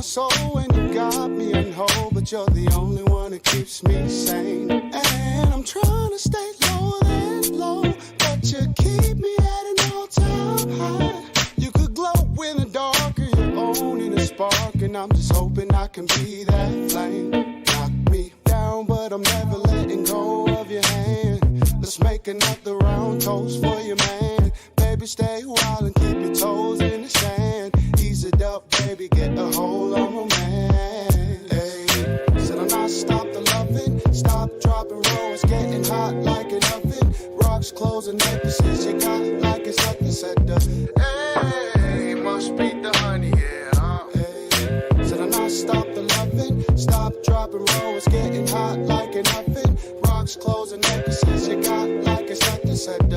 soul when you got me on hold, but you're the only one that keeps me sane. And I'm trying to stay lower than low, but you keep me at an all-time high. You could glow in the dark, you're owning a spark, and I'm just hoping I can be that flame. Knock me down, but I'm never letting go of your hand. Let's make another round toast for you, man. Baby, stay wild and keep your toes in the sand. Ease it up, baby, get a hold on my man. Hey, said I'm not stop the loving, stop, drop and roll. It's getting hot like an oven. Rocks, clothes, and necklaces you got like it's nothing. Said hey, must be the honey, yeah. Hey, said I'm not stop the loving, stop, drop and roll. It's getting hot like an oven. Rocks, clothes, and necklaces you got like it's nothing. Said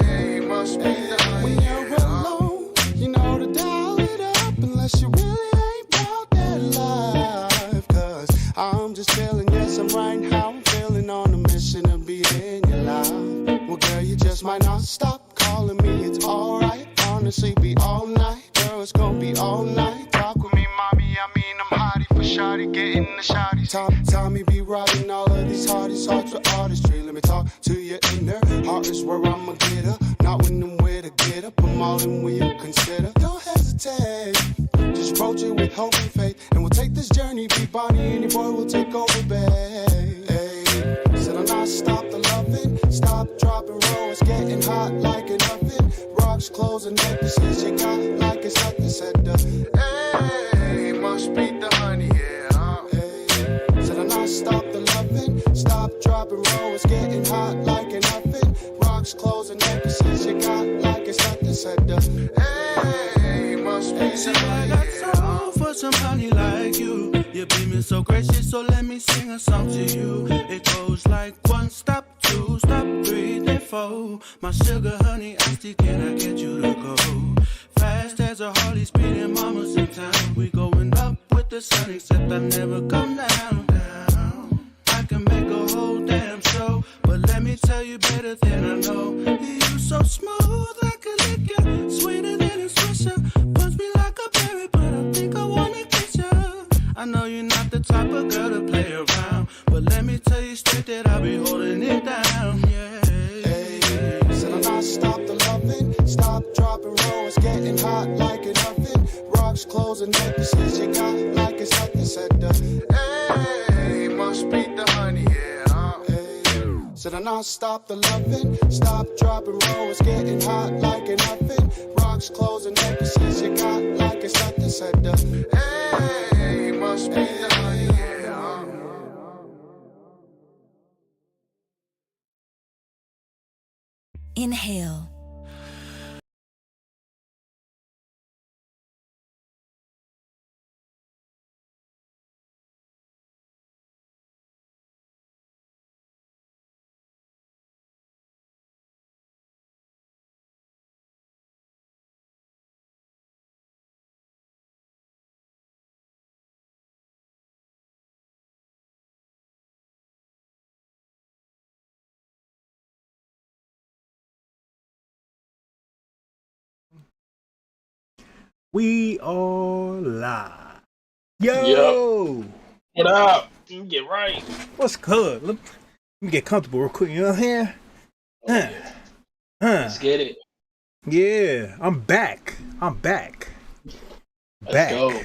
hey, must be the honey. When you're alone, you know to dial it up unless you really ain't about that life. Cause I'm just feeling, yes, I'm right how I'm feeling on a mission to be in your life. Well, girl, you just might not stop calling me. It's alright, honestly, be all night. Girl, it's gonna be all night. Talk with me, mommy, I mean, I'm hottie for shawty, getting the shawty. Tommy be rocking all of these hardest hearts with artistry. Let me talk to your inner heart is where I'ma get her. Not when I'm with a get up, I'm all in when you consider. Don't hesitate, just approach it with hope and faith, and we'll take this journey, be Bonnie and your boy will take over, babe. Hey, said I'm not stop the loving, stop, drop and roll. It's getting hot like an oven. Rocks, clothes, and necklaces you got like it's nothing. Said hey, must be the honey, yeah. Hey, said I'm not stop the loving, stop, drop and roll. It's getting hot like an oven. Rocks, clothes, and necklaces you got like it's nothing. Said hey, must be the honey, yeah. I got soul for somebody like you. You beaming so gracious, so let me sing a song to you. It goes like 1 stop, 2 stop, 3 then 4. My sugar, honey, iced tea, can I get you to go? Fast as a Harley, speeding mamas in town. We going up with the sun, except I never come down. I can make a whole damn show, but let me tell you better than I know. You so smooth like a liquor, sweeter than a swisher. Punch me like a berry, but I think I wanna kiss you. I know you're not the type of girl to play around, but let me tell you straight that I'll be holding it down. Yeah. Hey, said I'm not stop the loving, stop, drop and roll. It's getting hot like an oven. Rocks, clothes, and necklaces you got like it's nothing. Said hey, must be the honey, yeah. Hey, said I'm not stop the loving, stop, drop and roll. It's getting hot like an oven. Rocks, clothes, and necklaces you got like it's nothing. Said hey, must be the honey, yeah. Inhale. We are live. Yo! Yep. What up? You get right. What's good? Let me get comfortable real quick. You know what I'm saying? Oh, yeah. Let's get it. Yeah, I'm back. Let's go.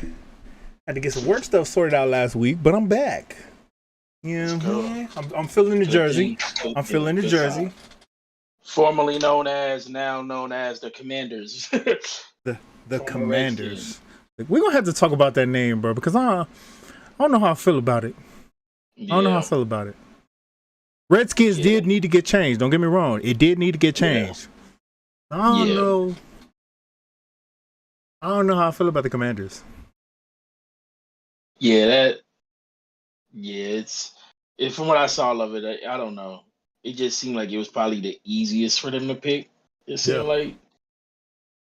Had to get some work stuff sorted out last week, but I'm back. You know what I'm saying? I'm feeling the jersey. I'm feeling the jersey. Formerly known as, now known as the Commanders. The Commanders. We're gonna have to talk about that name, bro, because I don't know how I feel about it. I don't know how I feel about it. Redskins did need to get changed. Don't get me wrong. It did need to get changed. I don't know. I don't know how I feel about the Commanders. It's from what I saw of it, I don't know. It just seemed like it was probably the easiest for them to pick. It seemed like.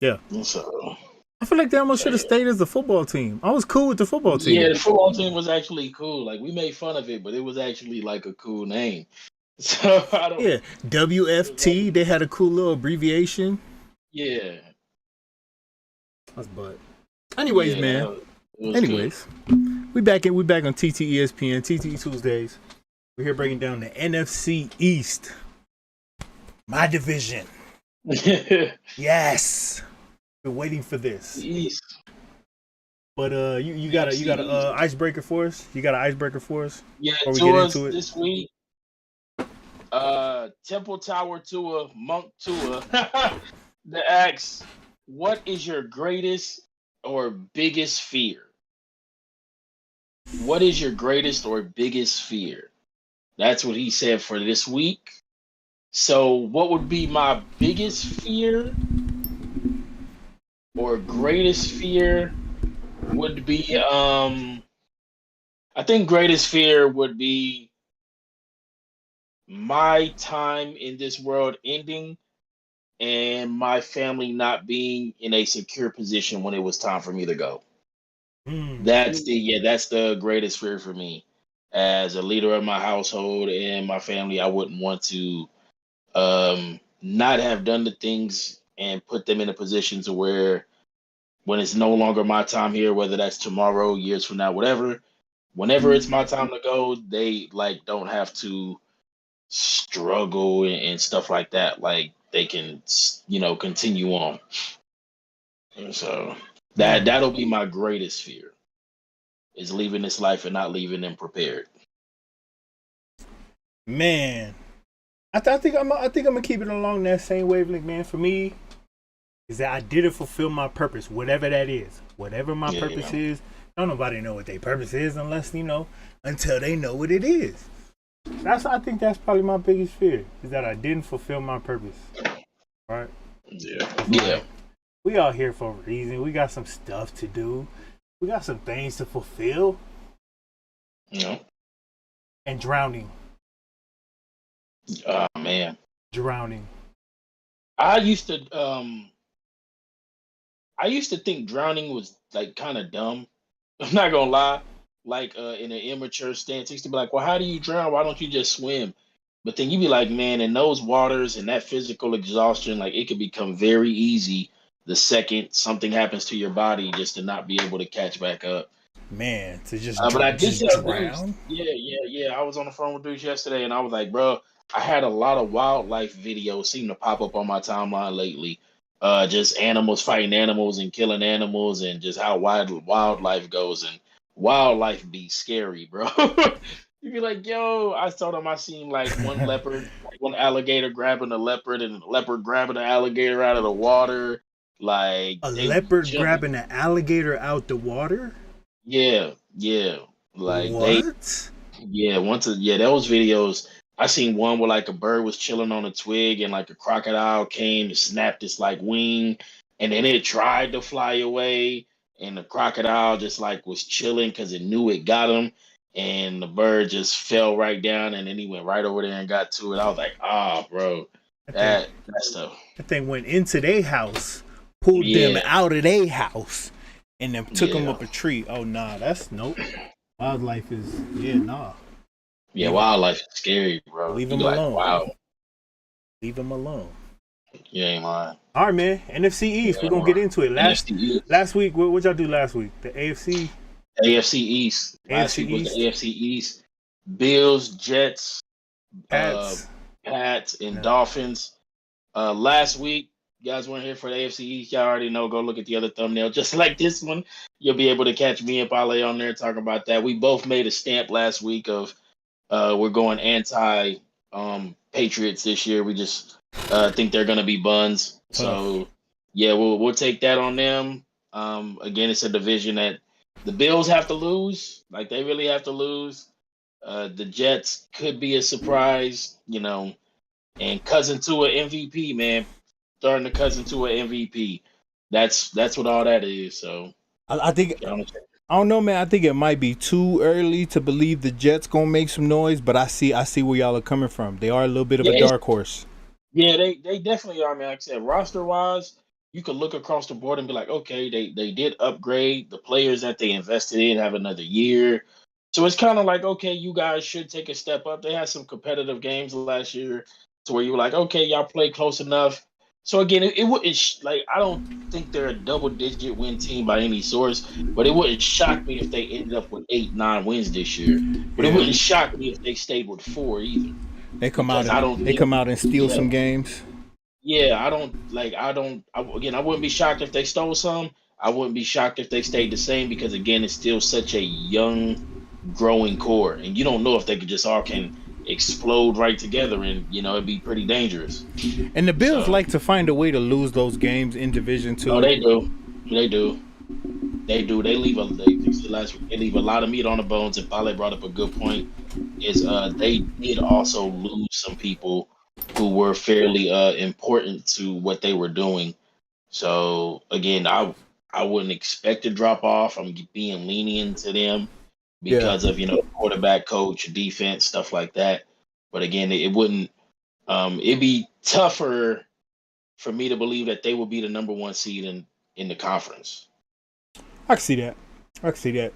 Yeah. So I feel like they almost should have stayed as the football team. I was cool with the football team. Yeah, the football team was actually cool. Like, we made fun of it, but it was actually like a cool name. So I don't. Yeah, WFT. They had a cool little abbreviation. Yeah. That's butt. Anyways, man. It It was Anyways, we back on TTEspn, TTE Tuesdays. We're here breaking down the NFC East. My division. good. Yes. Been waiting for this. East. But you got a icebreaker for us? You got an icebreaker for us? Yeah, Before we to get us into it? this week. Temple Tower Tua, Monk Tua. The asks, what is your greatest or biggest fear? What is your greatest or biggest fear? That's what he said for this week. So, what would be my biggest fear or greatest fear would be I think greatest fear would be my time in this world ending and my family not being in a secure position when it was time for me to go. That's the greatest fear for me. As a leader of my household and my family, I wouldn't want to not have done the things and put them in a position to where when it's no longer my time here, whether that's tomorrow, years from now, whatever, whenever it's my time to go, they like don't have to struggle and stuff like that. Like they can, continue on. And so that'll be my greatest fear is leaving this life and not leaving them prepared. Man, I think I'm gonna keep it along that same wavelength, man. For me, is that I didn't fulfill my purpose, whatever that is, whatever my purpose is. Don't nobody know what their purpose is unless until they know what it is. I think that's probably my biggest fear is that I didn't fulfill my purpose. Right? Yeah. We all here for a reason. We got some stuff to do. We got some things to fulfill. Yeah. And drowning. Oh man. Drowning. I used to think drowning was like kind of dumb. I'm not gonna lie. Like in an immature stance, I used to be like, well, how do you drown? Why don't you just swim? But then you be like, man, in those waters and that physical exhaustion, like it could become very easy the second something happens to your body just to not be able to catch back up. Man, to just but I did tell drown. Dudes, yeah. I was on the phone with Dudes yesterday, and I was like, bro, I had a lot of wildlife videos seem to pop up on my timeline lately. Just animals fighting animals and killing animals, and just how wildlife goes. And wildlife be scary, bro. You be like, yo, I told him I seen like one leopard, one alligator grabbing a leopard, and a leopard grabbing an alligator out of the water. Like a leopard grabbing an alligator out the water? Yeah. Like what? Those videos. I seen one where like a bird was chilling on a twig and like a crocodile came and snapped its like wing, and then it tried to fly away, and the crocodile just like was chilling because it knew it got him, and the bird just fell right down, and then he went right over there and got to it. I was like, bro, that stuff. That thing went into their house, pulled them out of their house, and then took them up a tree. Oh nah, that's nope. Wildlife is nah. Yeah, wildlife is scary, bro. Leave them alone. Wow. Leave them alone. You ain't lying. All right, man. NFC East. We're gonna get into it. Last week, what y'all do last week? The AFC. AFC East. Last week was the AFC East. Bills, Jets, Pats, and Dolphins. Last week, you guys weren't here for the AFC East. Y'all already know. Go look at the other thumbnail. Just like this one, you'll be able to catch me and Pale on there talking about that. We both made a stamp last week of we're going anti Patriots this year. We just think they're gonna be buns. So yeah, we'll take that on them. Again, it's a division that the Bills have to lose. Like they really have to lose. The Jets could be a surprise, and Cousin to an MVP, man. Starting the Cousin to an MVP. That's what all that is. So I think I don't know, man. I think it might be too early to believe the Jets gonna make some noise, but I see where y'all are coming from. They are a little bit of a dark horse. Yeah, they definitely are, man. Like I said, roster wise, you could look across the board and be like, okay, they did upgrade the players that they invested in, have another year. So it's kind of like, okay, you guys should take a step up. They had some competitive games last year to where you were like, okay, y'all played close enough. So again, it wouldn't like I don't think they're a double-digit win team by any source, but it wouldn't shock me if they ended up with 8-9 wins this year. But it wouldn't shock me if they stayed with 4 either. They come Because out and come out and steal some games. Yeah, I wouldn't be shocked if they stole some. I wouldn't be shocked if they stayed the same because again, it's still such a young, growing core, and you don't know if they could just all can explode right together, and it'd be pretty dangerous. And the Bills like to find a way to lose those games in Division 2. Oh, they do. They leave a lot of meat on the bones. And Pale brought up a good point. Is they did also lose some people who were fairly important to what they were doing. So again, I wouldn't expect to drop off. I'm being lenient to them because of quarterback, coach, defense, stuff like that. But again, it wouldn't. It'd be tougher for me to believe that they will be the number 1 seed in the conference. I can see that. Yeah.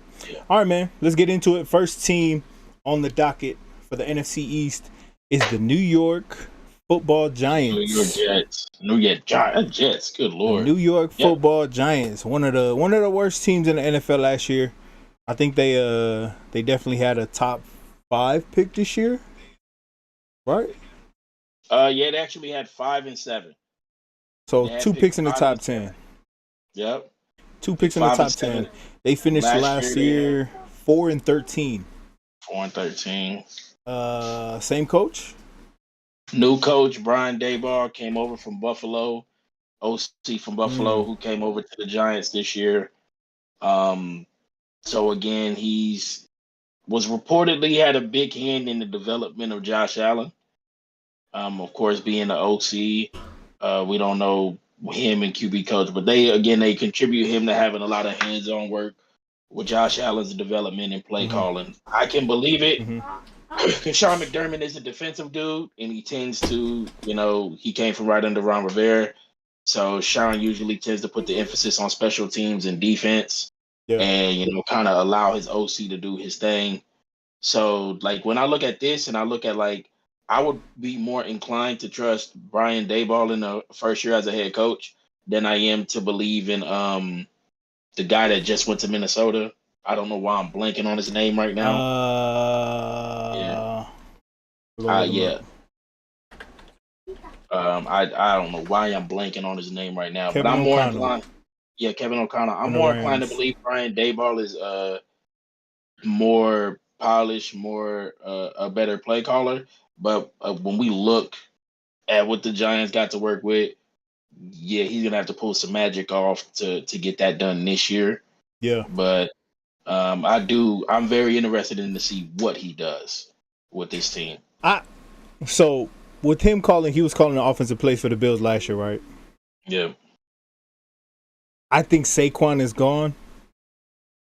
All right, man. Let's get into it. First team on the docket for the NFC East is the New York Football Giants. New York Jets. Good Lord. The New York Football Giants. One of the worst teams in the NFL last year. I think they definitely had a top 5 pick this year. Right? They actually had 5 and 7. So 2 picks in the top 10. Yep. 2 picks in the top 10. They finished last year 4 and 13. 4 and 13. Same coach? New coach Brian Daboll came over from Buffalo. OC from Buffalo who came over to the Giants this year. So again, was reportedly had a big hand in the development of Josh Allen. Of course, being the OC, we don't know him and QB coach, but they contribute him to having a lot of hands-on work with Josh Allen's development and play calling. I can believe it. Because Sean McDermott is a defensive dude, and he tends to, he came from right under Ron Rivera. So Sean usually tends to put the emphasis on special teams and defense and, kind of allow his OC to do his thing. So, like, when I look at this and I look at, like, I would be more inclined to trust Brian Daboll in the first year as a head coach than I am to believe in the guy that just went to Minnesota. I don't know why I'm blanking on his name right now. I don't know why I'm blanking on his name right now, but I'm more inclined. Yeah, Kevin O'Connell. I'm more inclined to believe Brian Daboll is more polished, more a better play caller. But when we look at what the Giants got to work with, he's gonna have to pull some magic off to get that done this year. Yeah, but I'm very interested in to see what he does with this team. So with him he was calling the offensive plays for the Bills last year, right? Yeah. I think Saquon is gone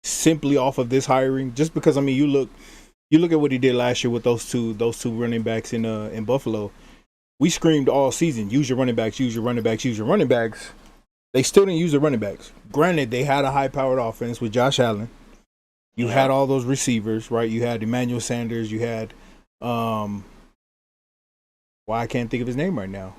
simply off of this hiring, just because you look at what he did last year with those two running backs in Buffalo. We screamed all season, use your running backs, use your running backs, use your running backs. They still didn't use the running backs. Granted, they had a high-powered offense with Josh Allen. You had all those receivers, right? You had Emmanuel Sanders. You had, I can't think of his name right now.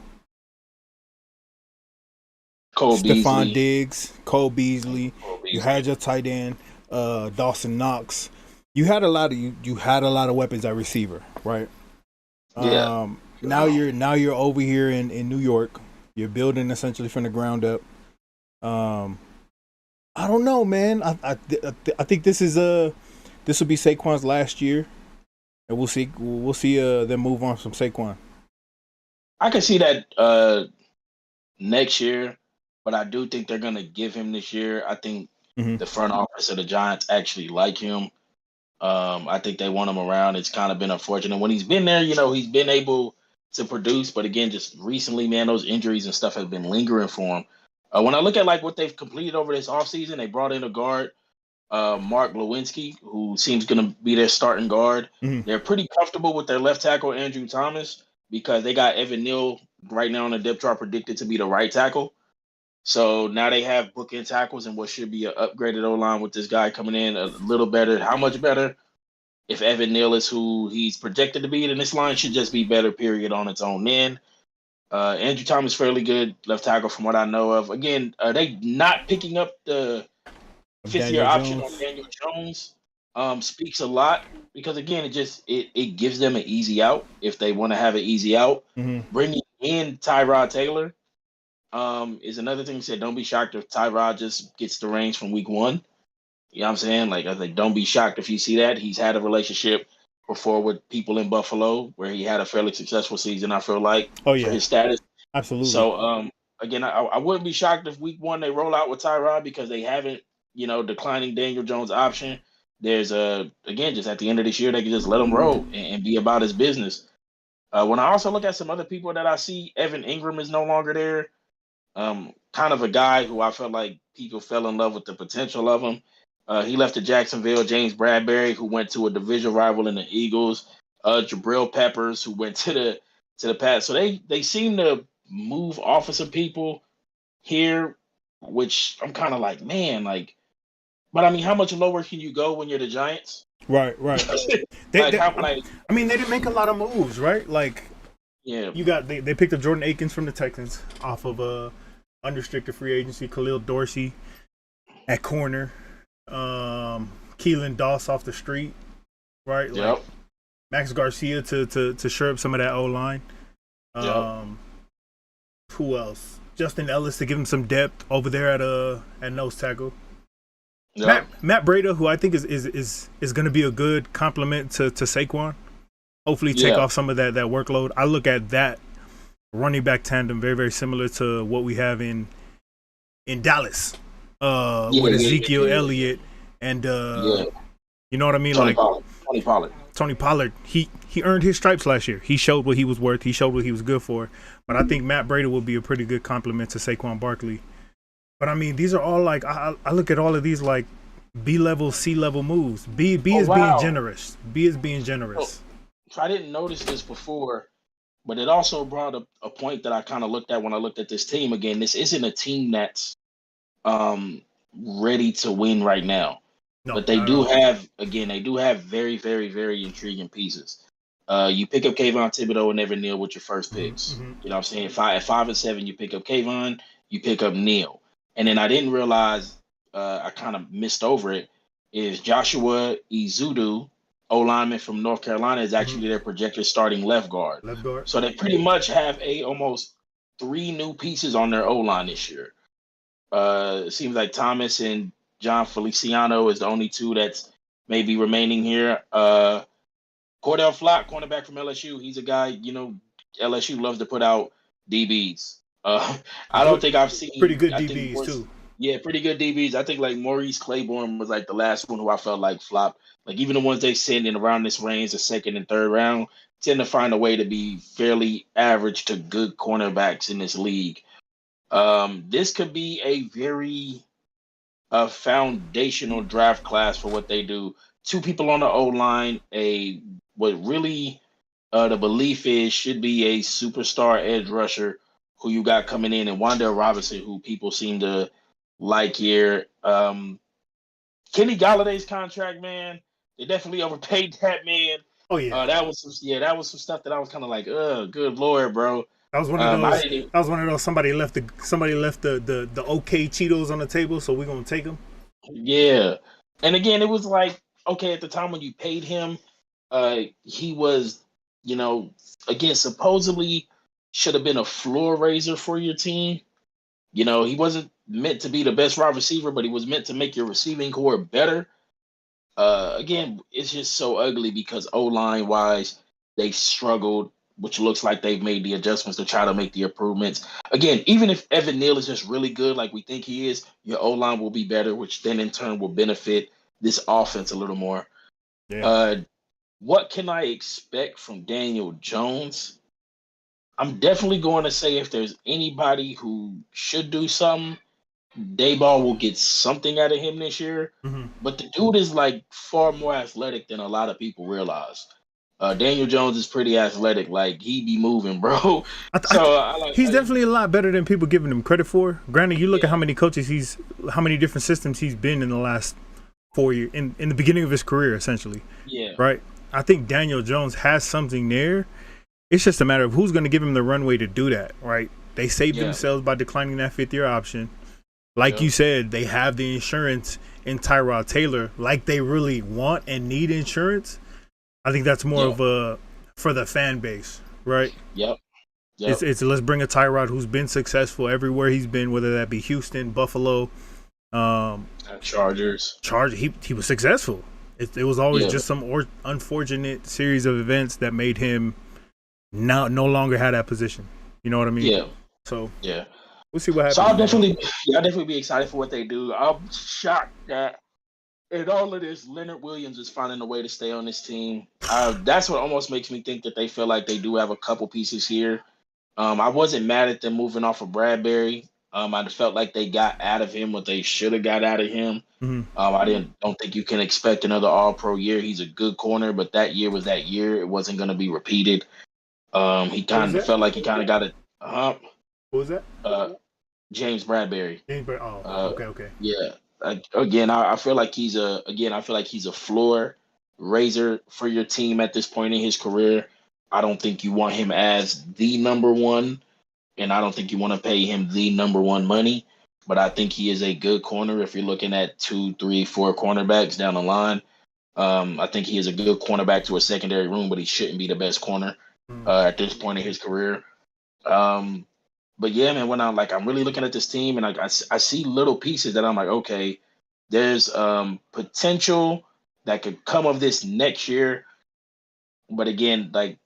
Stephon Diggs, Cole Beasley. You had your tight end, Dawson Knox. You had a lot of weapons at receiver, right? Yeah. Now you're over here in New York. You're building essentially from the ground up. I don't know, man. I think this will be Saquon's last year, and we'll see them move on from Saquon. I can see that next year, but I do think they're gonna give him this year. I think the front office of the Giants actually like him. I think they want him around. It's kind of been unfortunate when he's been there. He's been able to produce, but again, just recently, man, those injuries and stuff have been lingering for him. When I look at like what they've completed over this offseason, they brought in a guard, Mark Lewinsky, who seems going to be their starting guard. They're pretty comfortable with their left tackle, Andrew Thomas, because they got Evan Neal right now on the depth chart predicted to be the right tackle. So now they have bookend tackles and what should be an upgraded O-line with this guy coming in a little better. How much better? If Evan Neal is who he's projected to be, then this line should just be better, period, on its own end. Andrew Thomas fairly good left tackle from what I know of. Again, they not picking up the fifth-year option on Daniel Jones speaks a lot because again, it gives them an easy out if they want to have an easy out. Bringing in Tyrod Taylor is another thing. Said don't be shocked if Tyrod just gets the reins from week 1. You know what I'm saying? Like I think don't be shocked if you see that. He's had a relationship before with people in Buffalo where he had a fairly successful season, I feel like, for his status. Absolutely. So again, I wouldn't be shocked if week 1 they roll out with Tyrod because they haven't, declining Daniel Jones option. There's again, just at the end of this year, they can just let him roll and be about his business. When I also look at some other people that I see, Evan Ingram is no longer there. Kind of a guy who I felt like people fell in love with the potential of him. He left to Jacksonville. James Bradbury, who went to a division rival in the Eagles. Jabril Peppers, who went to the Pats. So they seem to move off of some people here, which I'm kind of like, man, like, but I mean, how much lower can you go when you're the Giants? Right. They didn't make a lot of moves, right? Like, yeah, they picked up Jordan Akins from the Texans off of unrestricted free agency. Khalil Dorsey at corner. Keelan Doss off the street, right? Like Max Garcia to shore up some of that O line. Who else? Justin Ellis to give him some depth over there at nose tackle. Matt Breida, who I think is going to be a good complement to Saquon. Hopefully take off some of that workload. I look at that running back tandem very, very similar to what we have in Dallas. With Ezekiel Elliott and you know what I mean? Tony Pollard. He earned his stripes last year. He showed what he was worth. He showed what he was good for. But I think Matt Breida will be a pretty good complement to Saquon Barkley. But I mean, these are all like I look at all of these like B-level, C-level moves. B is being generous. B is being generous. So I didn't notice this before, but it also brought up a point that I kind of looked at when I looked at this team again. This isn't a team that's ready to win right now. No, but they do have very, very, very intriguing pieces. You pick up Kayvon Thibodeau and Evan Neal with your first picks. You know what I'm saying? At 5 and 7, you pick up Kayvon, you pick up Neal. And then I didn't realize, I kind of missed over it, is Joshua Izudu, O-lineman from North Carolina, is actually their projected starting left guard. So they pretty much have almost 3 new pieces on their O-line this year. It seems like Thomas and John Feliciano is the only 2 that's maybe remaining here. Cordell Flott, cornerback from LSU, he's a guy, LSU loves to put out DBs. I don't think I've seen pretty good DBs too. Yeah, pretty good DBs. I think like Maurice Claiborne was like the last one who I felt like flopped. Like even the ones they send in around this range, the 2nd and 3rd round, tend to find a way to be fairly average to good cornerbacks in this league. This could be a very foundational draft class for what they do. 2 people on the O-line, what really the belief is should be a superstar edge rusher who you got coming in, and Wan'Dale Robinson, who people seem to like here. Kenny Galladay's contract, man, they definitely overpaid that man. Oh yeah, that was some stuff that I was kind of like, good lord, bro. That was one of those. Somebody left the OK Cheetos on the table, so we're gonna take them. Yeah, and again, it was like, okay, at the time when you paid him, he was, again, supposedly should have been a floor raiser for your team. He wasn't meant to be the best wide receiver, but he was meant to make your receiving core better. Again, it's just so ugly because O-line wise, they struggled, which looks like they've made the adjustments to try to make the improvements. Again, even if Evan Neal is just really good like we think he is, your O-line will be better, which then in turn will benefit this offense a little more. Yeah. What can I expect from Daniel Jones? I'm definitely going to say if there's anybody who should do something, Dayball will get something out of him this year. But the dude is like far more athletic than a lot of people realize. Daniel Jones is pretty athletic. Like, he be moving, bro. He's definitely a lot better than people giving him credit for. Granted, you look at how many coaches how many different systems he's been in the last 4 years, in the beginning of his career, essentially. Yeah. Right? I think Daniel Jones has something there. It's just a matter of who's going to give him the runway to do that, right? They saved themselves by declining that 5th-year option. Like you said, they have the insurance in Tyrod Taylor. Like they really want and need insurance. I think that's more of a for the fan base, right? Yep. It's let's bring a Tyrod who's been successful everywhere he's been, whether that be Houston, Buffalo, Chargers. He was successful. It was always just some unfortunate series of events that made him no longer have that position. You know what I mean? Yeah. So yeah, we'll see what happens. So I'll definitely be excited for what they do. I'm shocked that in all of this, Leonard Williams is finding a way to stay on this team. That's what almost makes me think that they feel like they do have a couple pieces here. I wasn't mad at them moving off of Bradbury. I felt like they got out of him what they should have got out of him. I don't think you can expect another All-Pro year. He's a good corner, but that year was that year. It wasn't going to be repeated. He kind of felt like he kind of got it. What was that? James Bradbury. Okay. Yeah. I feel like he's a floor raiser for your team at this point in his career. I don't think you want him as the number one, and I don't think you want to pay him the number one money. But I think he is a good corner if you're looking at 2, 3, 4 cornerbacks down the line. I think he is a good cornerback to a secondary room, but he shouldn't be the best corner at this point in his career. But yeah, man, when I'm really looking at this team and I see little pieces that I'm like, okay, there's potential that could come of this next year. But again, like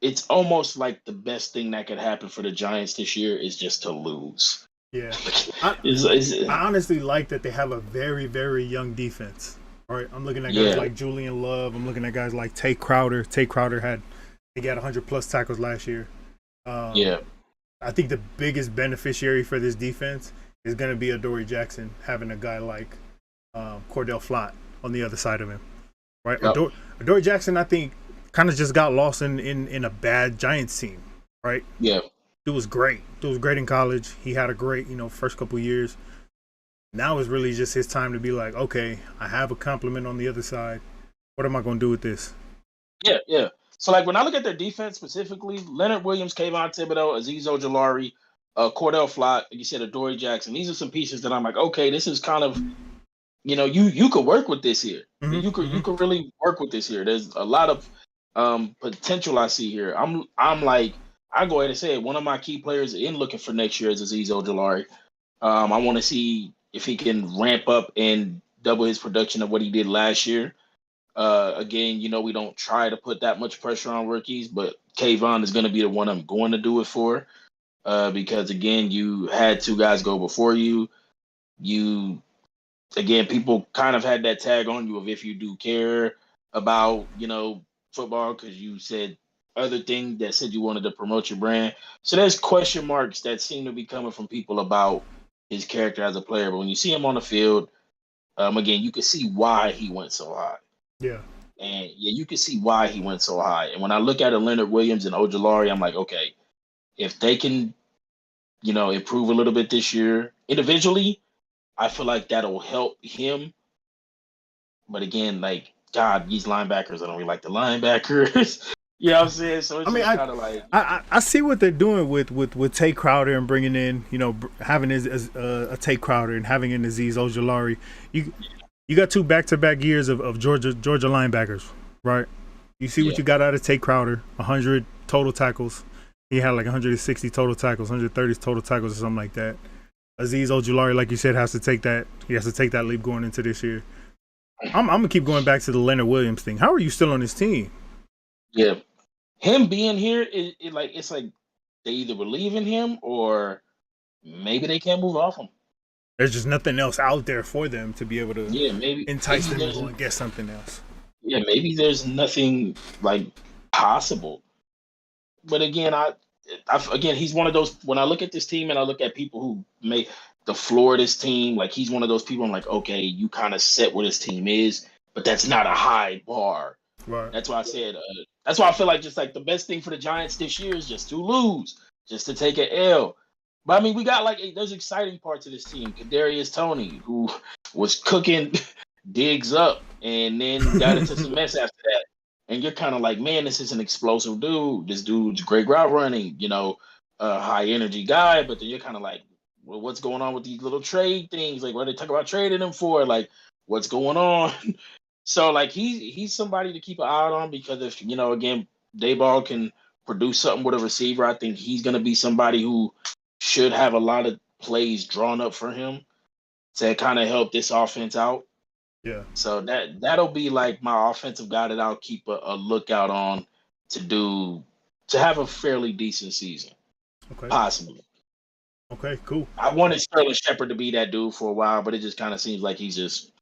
it's almost like the best thing that could happen for the Giants this year is just to lose. Yeah. I honestly like that they have a very, very young defense. All right. I'm looking at guys like Julian Love. I'm looking at guys like Tay Crowder. Tay Crowder had 100+ tackles last year. I think the biggest beneficiary for this defense is going to be Adoree Jackson having a guy like Cordell Flott on the other side of him, right? Yep. Adoree Jackson, I think, kind of just got lost in a bad Giants team, right? Yeah. It was great. It was great in college. He had a great, first couple of years. Now it's really just his time to be like, okay, I have a compliment on the other side. What am I going to do with this? Yeah. So, like, when I look at their defense specifically, Leonard Williams, Kayvon Thibodeau, Azeez Ojulari, Cordell Flott, like you said, Adoree Jackson. These are some pieces that I'm like, okay, this is kind of, you could work with this here. You could really work with this here. There's a lot of potential I see here. I'm like, I go ahead and say it. One of my key players in looking for next year is Azeez Ojulari. I want to see if he can ramp up and double his production of what he did last year. Again, we don't try to put that much pressure on rookies, but Kayvon is going to be the one I'm going to do it for. Because again, you had 2 guys go before you. People kind of had that tag on you of if you do care about, football, because you said other thing that said you wanted to promote your brand. So there's question marks that seem to be coming from people about his character as a player. But when you see him on the field, again, you can see why he went so high. Yeah. And you can see why he went so high. And when I look at Leonard Williams and Ojulari, I'm like, okay, if they can, improve a little bit this year individually, I feel like that'll help him. But again, like, God, these linebackers, I don't really like the linebackers. You know what I'm saying? So it's kind of like I see what they're doing with Tay Crowder and bringing in, having a Tay Crowder and having an Azeez Ojulari. You got 2 back-to-back years of Georgia linebackers, right? You see what you got out of Tay Crowder, 100 total tackles. He had like 160 total tackles, 130 total tackles or something like that. Azeez Ojulari, like you said, has to take that leap going into this year. I'm gonna keep going back to the Leonard Williams thing. How are you still on this team? Yeah, him being here, it's like they either believe in him or maybe they can't move off him. There's just nothing else out there for them to be able to entice them to go and get something else. Yeah, maybe there's nothing like possible. But again, he's one of those. When I look at this team and I look at people who make the floor of this team, like he's one of those people. I'm like, okay, you kind of set where this team is, but that's not a high bar. Right. That's why I said. That's why I feel like just like the best thing for the Giants this year is just to lose, just to take an L. But I mean, we got there's exciting parts of this team. Kadarius Toney, who was cooking Diggs up, and then got into some mess after that. and you're kind of like, man, this is an explosive dude. This dude's great route running, a high energy guy. But then you're kind of like, well, what's going on with these little trade things? Like, what they talk about trading him for? Like, what's going on? So, like, he's somebody to keep an eye on, because if again, Dayball can produce something with a receiver, I think he's gonna be somebody who should have a lot of plays drawn up for him to kind of help this offense out. Yeah. So that'll be like my offensive guy that I'll keep a lookout on to have a fairly decent season. Okay. Possibly. Okay, cool. I wanted Sterling Shepard to be that dude for a while, but it just kind of seems like he's just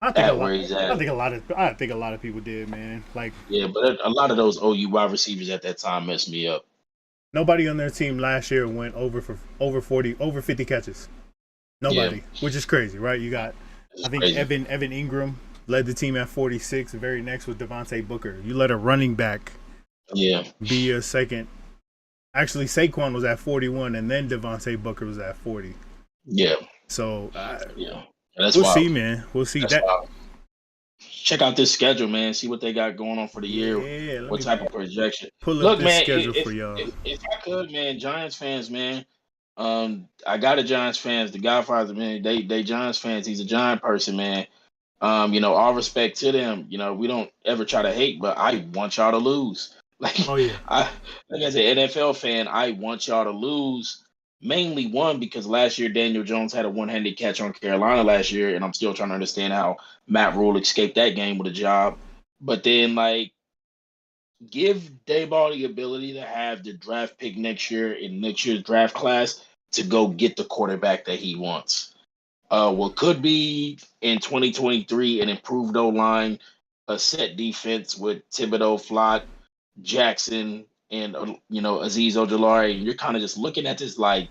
where he's at. I think a lot of people did, man. Like, yeah, but a lot of those OU wide receivers at that time messed me up. Nobody on their team last year went over 50 catches. Nobody, which is crazy, right? You got, I think crazy. Evan Ingram led the team at 46. The very next was Devontae Booker. You let a running back be a second. Actually, Saquon was at 41, and then Devontae Booker was at 40. Yeah. So, that's we'll wild. see, man. We'll see. That's wild. Check out this schedule, man. See what they got going on for the year. Yeah, what type of projection. Pull up this schedule for y'all. If I could, man, Giants fans, man. I got a Giants fans, the Godfather, man. They Giants fans. He's a Giant person, man. All respect to them. We don't ever try to hate, but I want y'all to lose. Like, oh yeah. As an NFL fan, I want y'all to lose. Mainly one, because last year Daniel Jones had a one-handed catch on Carolina last year, and I'm still trying to understand how Matt Rule escaped that game with a job. But then, like, give Dayball the ability to have the draft pick next year in next year's draft class to go get the quarterback that he wants. What could be in 2023 an improved O-line, a set defense with Thibodeau, Flott, Jackson, and Azeez Ojulari, and you're kind of just looking at this like,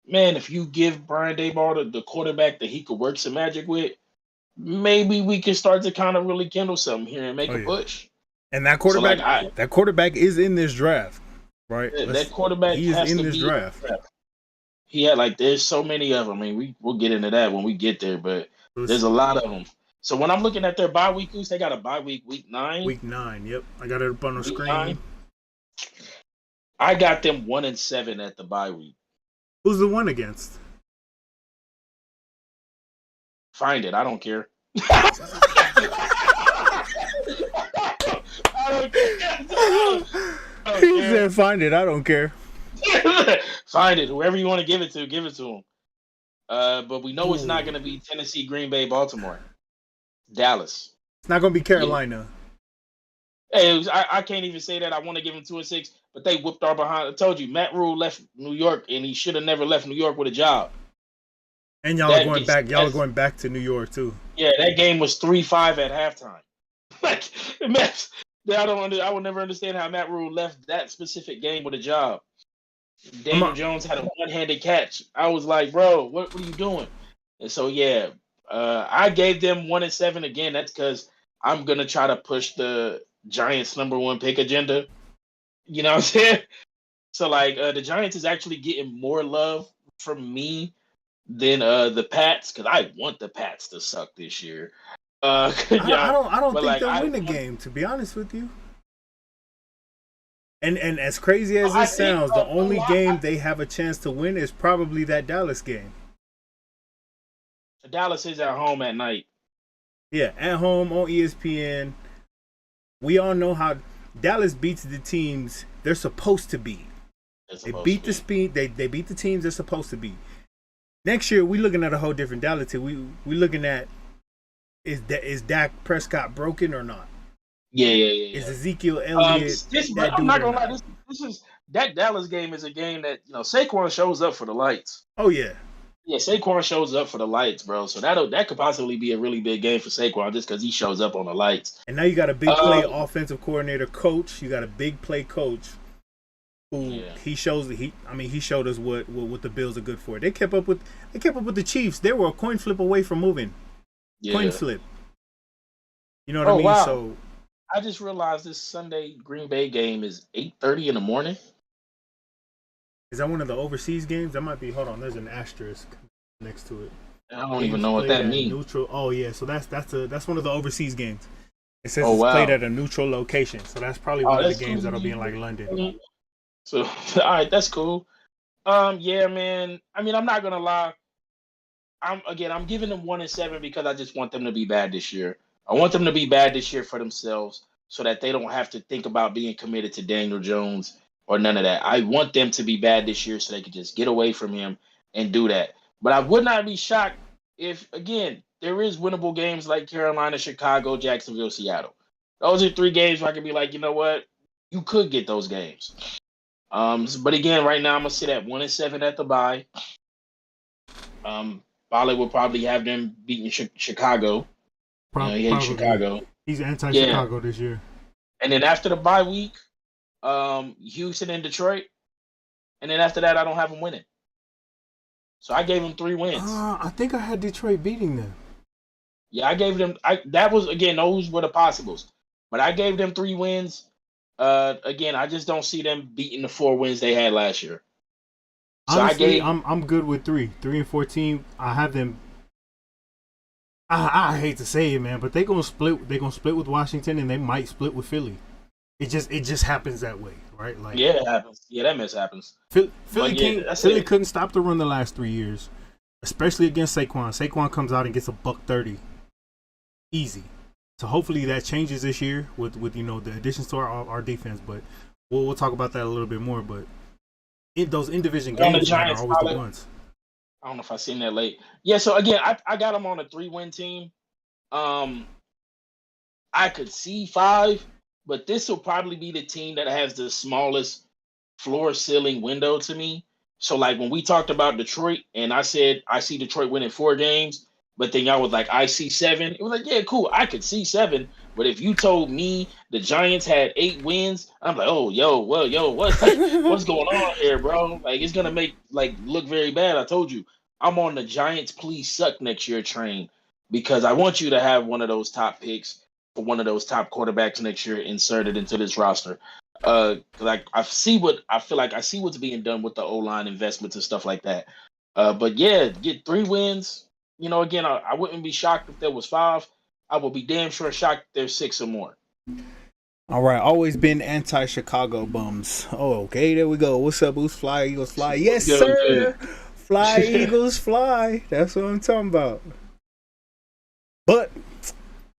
man, if you give Brian Daboll the quarterback that he could work some magic with, maybe we can start to kind of really kindle something here and make a push. And that quarterback, that quarterback is in this draft, right? Yeah, that quarterback is in this draft. He had there's so many of them. I mean, we'll get into that when we get there, but there's a lot of them. So when I'm looking at their bye week, they got a bye week 9. Week 9, yep. I got it up on the screen. 9. I got them 1-7 at the bye week. Who's the one against? Find it. I don't care. He said, "Find it. I don't care." Find it. Whoever you want to give it to him. But we know it's not going to be Tennessee, Green Bay, Baltimore, Dallas. It's not going to be Carolina. Hey, I can't even say that. I want to give him 2-6, but they whooped our behind. I told you, Matt Rule left New York, and he should have never left New York with a job. And y'all are going back. Y'all are going back to New York too. Yeah, that game was 3-5 at halftime. Like, I will never understand how Matt Rule left that specific game with a job. Daniel Jones had a one-handed catch. I was like, bro, what are you doing? And so I gave them 1-7 again. That's because I'm gonna try to push the Giants' #1 pick agenda. You know what I'm saying? So the Giants is actually getting more love from me than the Pats, because I want the Pats to suck this year. I don't think they'll win the game, to be honest with you. And as crazy as this sounds, the only game they have a chance to win is probably that Dallas game. Dallas is at home at night. Yeah, at home on ESPN. We all know how Dallas beats the teams they're supposed to beat. They beat the teams they're supposed to beat. Next year, we're looking at a whole different Dallas team. We looking at is Dak Prescott broken or not? Yeah. Is Ezekiel Elliott? I'm not gonna lie. This is that Dallas game is a game that Saquon shows up for the lights. Oh yeah. Yeah, Saquon shows up for the lights, bro. So that could possibly be a really big game for Saquon just because he shows up on the lights. And now you got a big play offensive coordinator coach. You got a big play coach who he showed us what the Bills are good for. They kept up with the Chiefs. They were a coin flip away from moving. Yeah. Coin flip. You know what I mean? Wow. So I just realized this Sunday Green Bay game is 8:30 in the morning. Is that one of the overseas games? That might be. Hold on, there's an asterisk next to it. I don't even know what that means. Neutral. Oh yeah, so that's one of the overseas games. It says Oh it's played wow. at a neutral location, so that's probably Oh, one of the that's games cool. that'll be in like London. So, all right, that's cool. Yeah, man. I mean, I'm not gonna lie. I'm giving them 1-7 because I just want them to be bad this year. I want them to be bad this year for themselves, so that they don't have to think about being committed to Daniel Jones or none of that. I want them to be bad this year so they can just get away from him and do that. But I would not be shocked if, again, there is winnable games like Carolina, Chicago, Jacksonville, Seattle. Those are 3 games where I could be like, you know what, you could get those games. But again, right now I'm gonna sit at 1-7 at the bye. Bale will probably have them beating Chicago. He hates Chicago. He's anti-Chicago this year. And then after the bye week, Houston and Detroit. And then after that, I don't have them winning. So I gave them 3 wins. I think I had Detroit beating them. Yeah, I gave them. That was, again, those were the possibles. But I gave them 3 wins. Again, I just don't see them beating the 4 wins they had last year. So honestly, I'm good with 3 and 14. I have them. I hate to say it, man, but they're gonna split with Washington, and they might split with Philly. It just happens that way, right? Like, yeah, it happens. Yeah, that mess happens. Philly couldn't stop the run the last 3 years, especially against Saquon. Saquon comes out and gets a $130, easy. So hopefully that changes this year with the additions to our defense. But we'll talk about that a little bit more. But those in-division games are always the ones. I don't know if I seen that late. Yeah, so again, I got them on a 3-win team. I could see 5, but this will probably be the team that has the smallest floor ceiling window to me. So like when we talked about Detroit, and I said I see Detroit winning 4 games, but then y'all was like, I see 7. It was like, yeah, cool, I could see 7. But if you told me the Giants had 8 wins, I'm like, oh, what's going on here, bro? Like, it's gonna make look very bad. I told you, I'm on the Giants please suck next year train because I want you to have one of those top picks for one of those top quarterbacks next year inserted into this roster. Like I feel like I see what's being done with the O-line investments and stuff like that. But yeah, get 3 wins. Again, I wouldn't be shocked if there was 5. I will be damn sure shocked if there's 6 or more. All right, always been anti-Chicago bums. Oh, okay, there we go. What's up, Boost? Fly, Eagles, fly. Yes, sir. Fly, Eagles, fly. That's what I'm talking about. But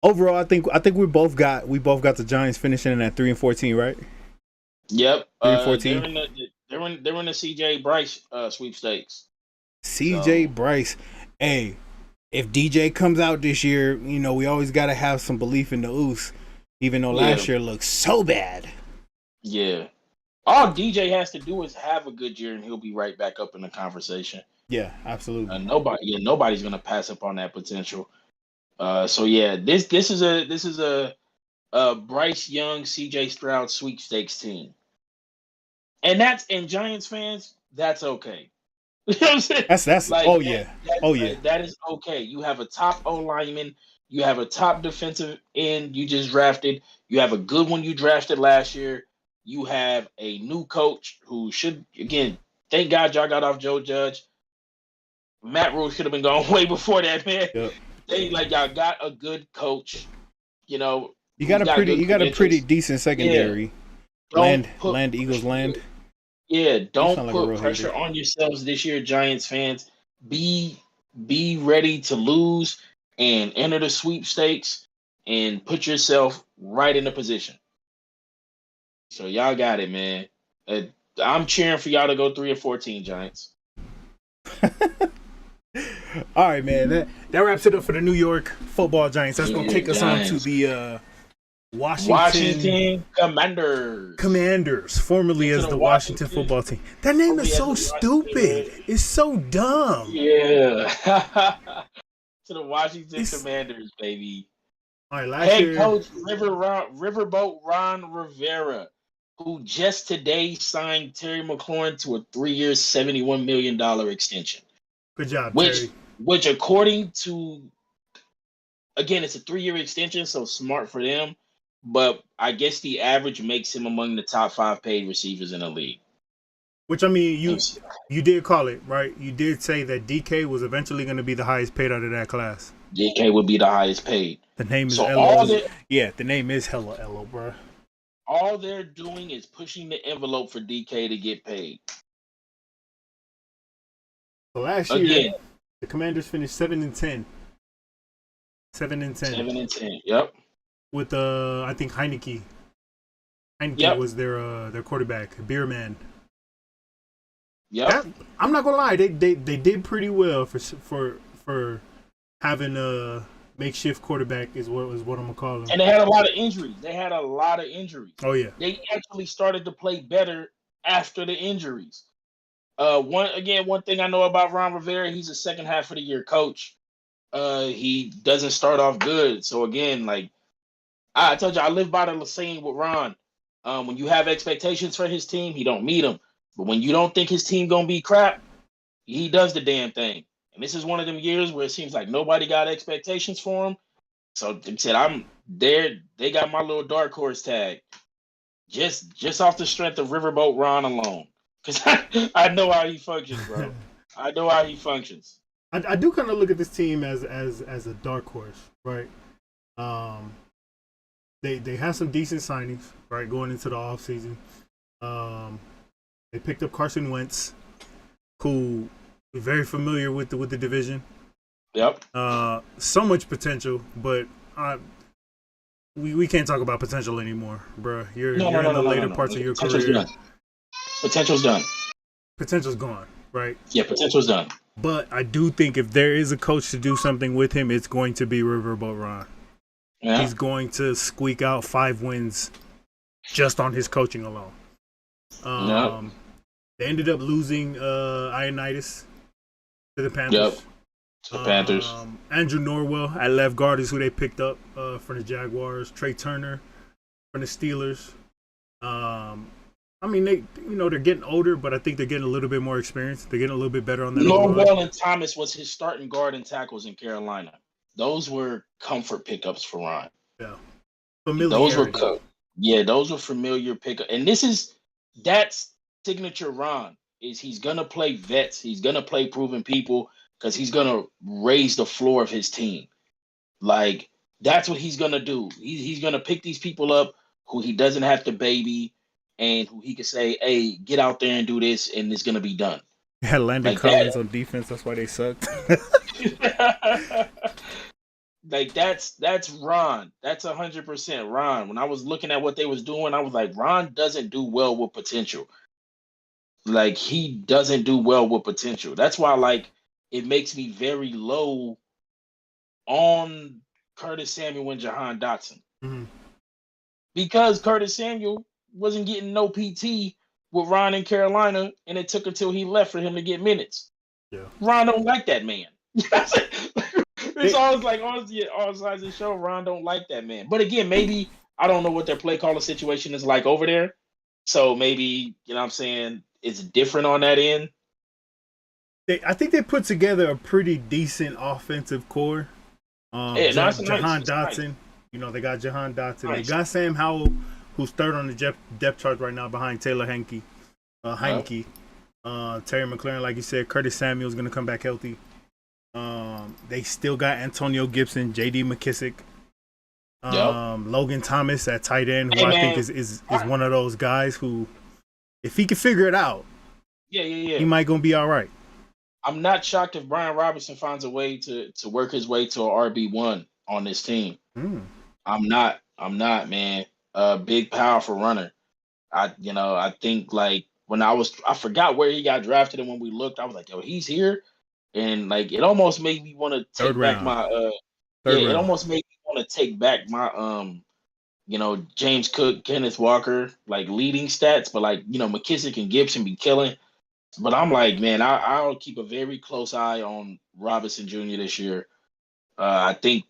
overall, I think we both got the Giants finishing in at 3 and 14, right? Yep. 3 and 14. They're in the CJ Bryce sweepstakes. CJ Bryce. Hey, if DJ comes out this year, we always got to have some belief in the Oos, even though last year looked so bad. Yeah. All DJ has to do is have a good year, and he'll be right back up in the conversation. Yeah, absolutely. Nobody's gonna pass up on that potential. So yeah, this is a Bryce Young, CJ Stroud sweepstakes team, and Giants fans, that's okay. You know what I'm saying? That's that is okay. You have a top O lineman, you have a top defensive end you just drafted, you have a good one you drafted last year. You have a new coach who should, again, thank God y'all got off Joe Judge. Matt Rule should have been gone way before that, man. Yep. Y'all got a good coach. You got a pretty decent secondary. Yeah. Land Eagles land. Yeah, don't put pressure on yourselves this year, Giants fans. Be ready to lose and enter the sweepstakes and put yourself right in the position. So y'all got it, man. I'm cheering for y'all to go 3 and 14, Giants. All right, man. That wraps it up for the New York Football Giants. That's gonna take us on to the Washington Commanders, formerly as the Washington Football Team. That name is so stupid. It's so dumb. Yeah. To the Washington Commanders, baby. All right, Head coach Riverboat Ron Rivera, who just today signed Terry McLaurin to a 3-year, $71 million extension. Good job, Terry. Which according to, again, it's a 3-year extension, so smart for them. But I guess the average makes him among the top 5 paid receivers in the league. Which, I mean, you did call it, right? You did say that DK was eventually going to be the highest paid out of that class. DK would be the highest paid. The name is So the name is hella Elo, bro. All they're doing is pushing the envelope for DK to get paid. So last year, the Commanders finished 7-10. 7-10. 7-10. Yep. With I think Heineke. Heineke was their quarterback, Beerman. Yep. I'm not gonna lie, they did pretty well for having a makeshift quarterback is what I'm gonna call them. And they had a lot of injuries. Oh yeah. They actually started to play better after the injuries. One thing I know about Ron Rivera, he's a second half of the year coach. He doesn't start off good. So again, like I told you, I live by the saying with Ron. When you have expectations for his team, he don't meet them. But when you don't think his team gonna be crap, he does the damn thing. And this is one of them years where it seems like nobody got expectations for him. So they said, I'm there. They got my little dark horse tag. Just off the strength of Riverboat Ron alone. Because I know how he functions, bro. I know how he functions. I do kind of look at this team as a dark horse, right? They have some decent signings, right, going into the offseason. They picked up Carson Wentz, who is very familiar with the division. Yep. So much potential, but we can't talk about potential anymore, bro. You're in the later parts of your career. Potential's done. Potential's gone, right? Yeah, potential's done. But I do think if there is a coach to do something with him, it's going to be Riverboat Ron. Yeah. He's going to squeak out 5 wins just on his coaching alone. They ended up losing Ioannidis to the Panthers. Yep. To the Panthers. Andrew Norwell at left guard is who they picked up for the Jaguars. Trey Turner from the Steelers. I mean, they're getting older, but I think they're getting a little bit more experience. They're getting a little bit better on that. Norwell and Thomas was his starting guard and tackles in Carolina. Those were comfort pickups for Ron. Yeah. Those were familiar pickups. And that's signature Ron. He's gonna play vets. He's gonna play proven people because he's gonna raise the floor of his team. Like that's what he's gonna do. He's gonna pick these people up who he doesn't have to baby, and who he can say, "Hey, get out there and do this," and it's gonna be done. Yeah, Landon Collins on defense. That's why they sucked. Like that's Ron. That's 100% Ron. When I was looking at what they was doing, I was like, Ron doesn't do well with potential. Like he doesn't do well with potential. That's why, like, it makes me very low on Curtis Samuel and Jahan Dotson. Mm-hmm. Because Curtis Samuel wasn't getting no PT with Ron in Carolina, and it took until he left for him to get minutes. Yeah. Ron don't like that man. It's always like all sides of the show. Ron don't like that man. But again, maybe I don't know what their play caller situation is like over there. So maybe, you know what I'm saying, it's different on that end. I think they put together a pretty decent offensive core. Jahan Dotson. Nice. They got Jahan Dotson. Nice. They got Sam Howell, who's third on the depth chart right now behind Taylor Heineke. Terry McLaurin, like you said. Curtis Samuel's going to come back healthy. They still got Antonio Gibson, J.D. McKissick, Logan Thomas at tight end, who I think is one of those guys who, if he can figure it out, he might gonna be all right. I'm not shocked if Brian Robinson finds a way to work his way to an RB1 on this team. I'm not, man. Big, powerful runner. I think like when I forgot where he got drafted, and when we looked, I was like, yo, he's here. And like it almost made me want to take back my it almost made me want to take back my James Cook, Kenneth Walker, like leading stats, but like McKissick and Gibson be killing. But I'm like, man, I'll keep a very close eye on Robinson Jr. this year. I think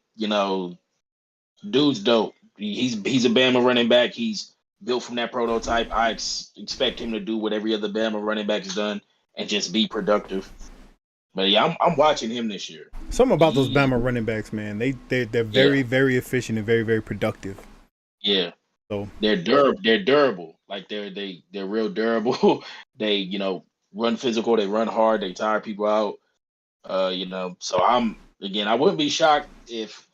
dude's dope. He's a Bama running back. He's built from that prototype. I expect him to do what every other Bama running back has done and just be productive. But yeah, I'm watching him this year. Something about those Bama running backs, man. They're very, very efficient and very, very productive. Yeah. So they're durable. Like they're real durable. They run physical. They run hard. They tire people out. So Again, I wouldn't be shocked if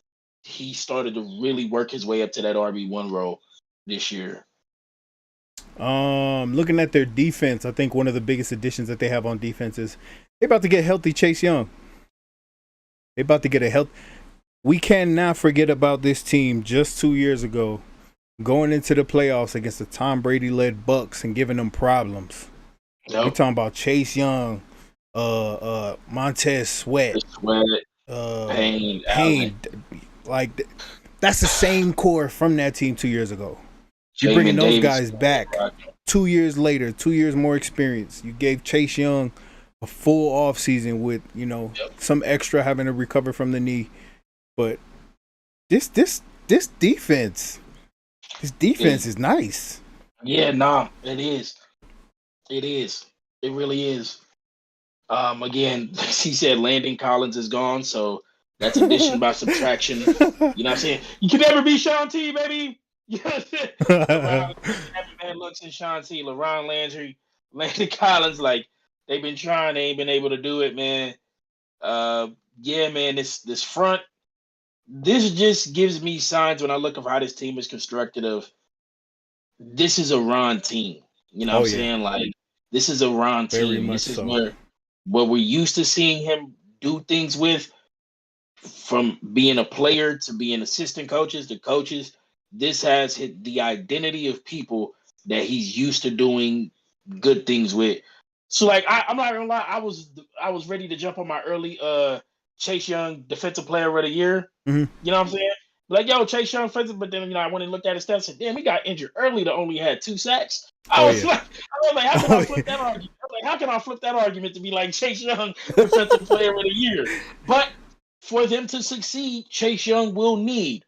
he started to really work his way up to that RB1 role this year. Looking at their defense, I think one of the biggest additions that they have on defense is they're about to get healthy Chase Young. They're about to get a health. We cannot forget about this team just 2 years ago going into the playoffs against the Tom Brady-led Bucks and giving them problems. Yep. We're talking about Chase Young, Montez Sweat, Payne. Like that's the same core from that team 2 years ago. You're bringing those guys back 2 years later, 2 years more experience. You gave Chase Young a full off season with, some extra having to recover from the knee. But this defense is nice. Yeah, nah, it is. It is. It really is. Again, he said Landon Collins is gone, so that's addition by subtraction. You know what I'm saying? You can never be Sean T, baby. You know what I'm saying? Man looks in Sean T, LaRon Landry, Landon Collins, like they've been trying, they ain't been able to do it, man. Yeah, man, this front, this just gives me signs when I look at how this team is constructed of this is a Ron team. You know what I'm saying? Like, this is a Ron team. This is where we're used to seeing him do things with, from being a player to being assistant coaches to coaches. This has hit the identity of people that he's used to doing good things with. So, like, I'm not gonna lie, I was ready to jump on my early Chase Young Defensive Player of the Year. Mm-hmm. You know what I'm saying? Like, yo, Chase Young defensive, but then I went and looked at his stats and said, damn, he got injured early to only had 2 sacks. I was like, how can I flip that argument? How can I flip that argument to be like Chase Young Defensive Player of the Year? But for them to succeed, Chase Young will need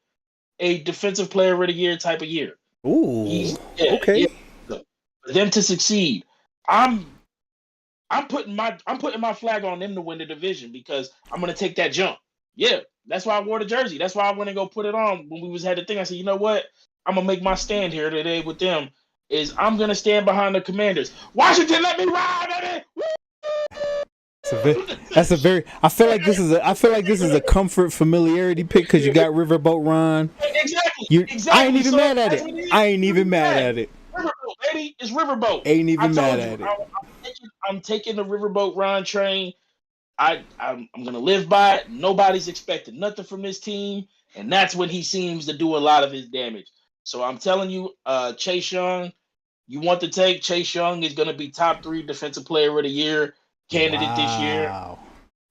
a Defensive Player of the Year type of year. Ooh, okay. Yeah. For them to succeed, I'm putting my flag on them to win the division because I'm gonna take that jump. Yeah, that's why I wore the jersey. That's why I went and go put it on when we had the thing. I said, you know what? I'm gonna make my stand here today with them. Is I'm gonna stand behind the Commanders. Washington, let me ride, baby. That's a very. I feel like this is a comfort familiarity pick because you got Riverboat Ron. Exactly. I ain't even mad at it. I ain't even mad at it. Riverboat, baby. It's Riverboat. Ain't even mad at it. I'm taking the Riverboat Ron train. I'm gonna live by it. Nobody's expecting nothing from this team, and that's when he seems to do a lot of his damage. So I'm telling you, Chase Young, you want to take Chase Young is gonna be top 3 Defensive Player of the Year candidate this year.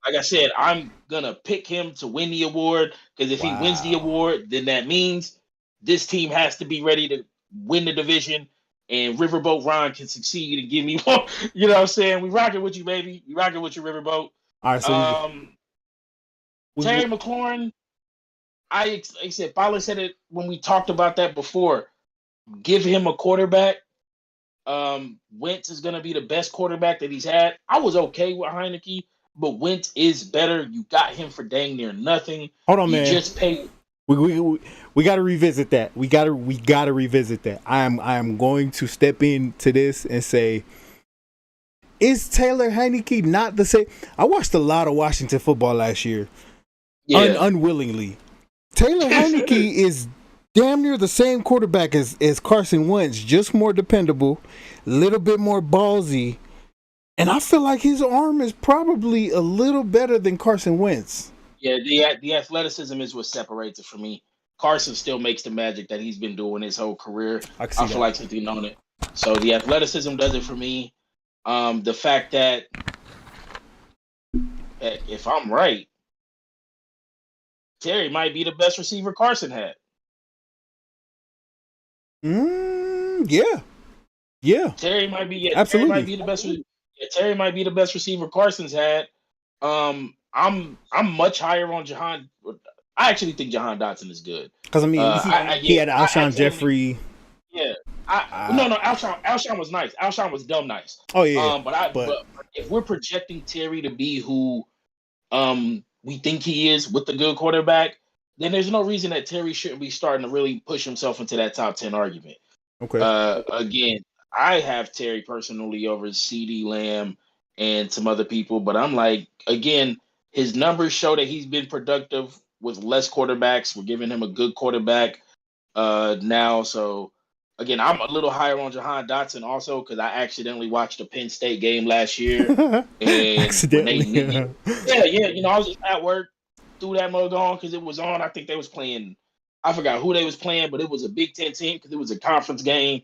Like I said, I'm gonna pick him to win the award because if he wins the award, then that means this team has to be ready to win the division. And Riverboat Ron can succeed and give me one. You know what I'm saying? We rocking with you, baby. We rocking with you, Riverboat. All right, so Terry McLaurin, I said, Fowler said it when we talked about that before. Give him a quarterback. Wentz is going to be the best quarterback that he's had. I was okay with Heineke, but Wentz is better. You got him for dang near nothing. Hold on, man. Just paid. We got to revisit that. We got to revisit that. I am going to step into this and say, is Taylor Heineke not the same? I watched a lot of Washington football last year, unwillingly. Taylor Heineke is damn near the same quarterback as Carson Wentz, just more dependable, a little bit more ballsy, and I feel like his arm is probably a little better than Carson Wentz. Yeah, the athleticism is what separates it for me. Carson still makes the magic that he's been doing his whole career. I feel like he's known it. So the athleticism does it for me. The fact that if I'm right, Terry might be the best receiver Carson had. Yeah. Terry might be absolutely. Terry might be the best. Terry might be the best receiver Carson's had. I'm much higher on Jahan. I actually think Jahan Dotson is good because he had Alshon Jeffrey. Yeah. No, Alshon was nice. Alshon was dumb nice. Oh yeah. But if we're projecting Terry to be who we think he is with the good quarterback, then there's no reason that Terry shouldn't be starting to really push himself into that top 10 argument. Okay. Again, I have Terry personally over CeeDee Lamb and some other people, but I'm like, again, His numbers show that he's been productive with less quarterbacks. We're giving him a good quarterback now. So again, I'm a little higher on Jahan Dotson also because I accidentally watched a Penn State game last year, and when they needed, I was just at work, threw that mug on because it was on. I think they was playing. I forgot who they was playing, but it was a Big Ten team because it was a conference game.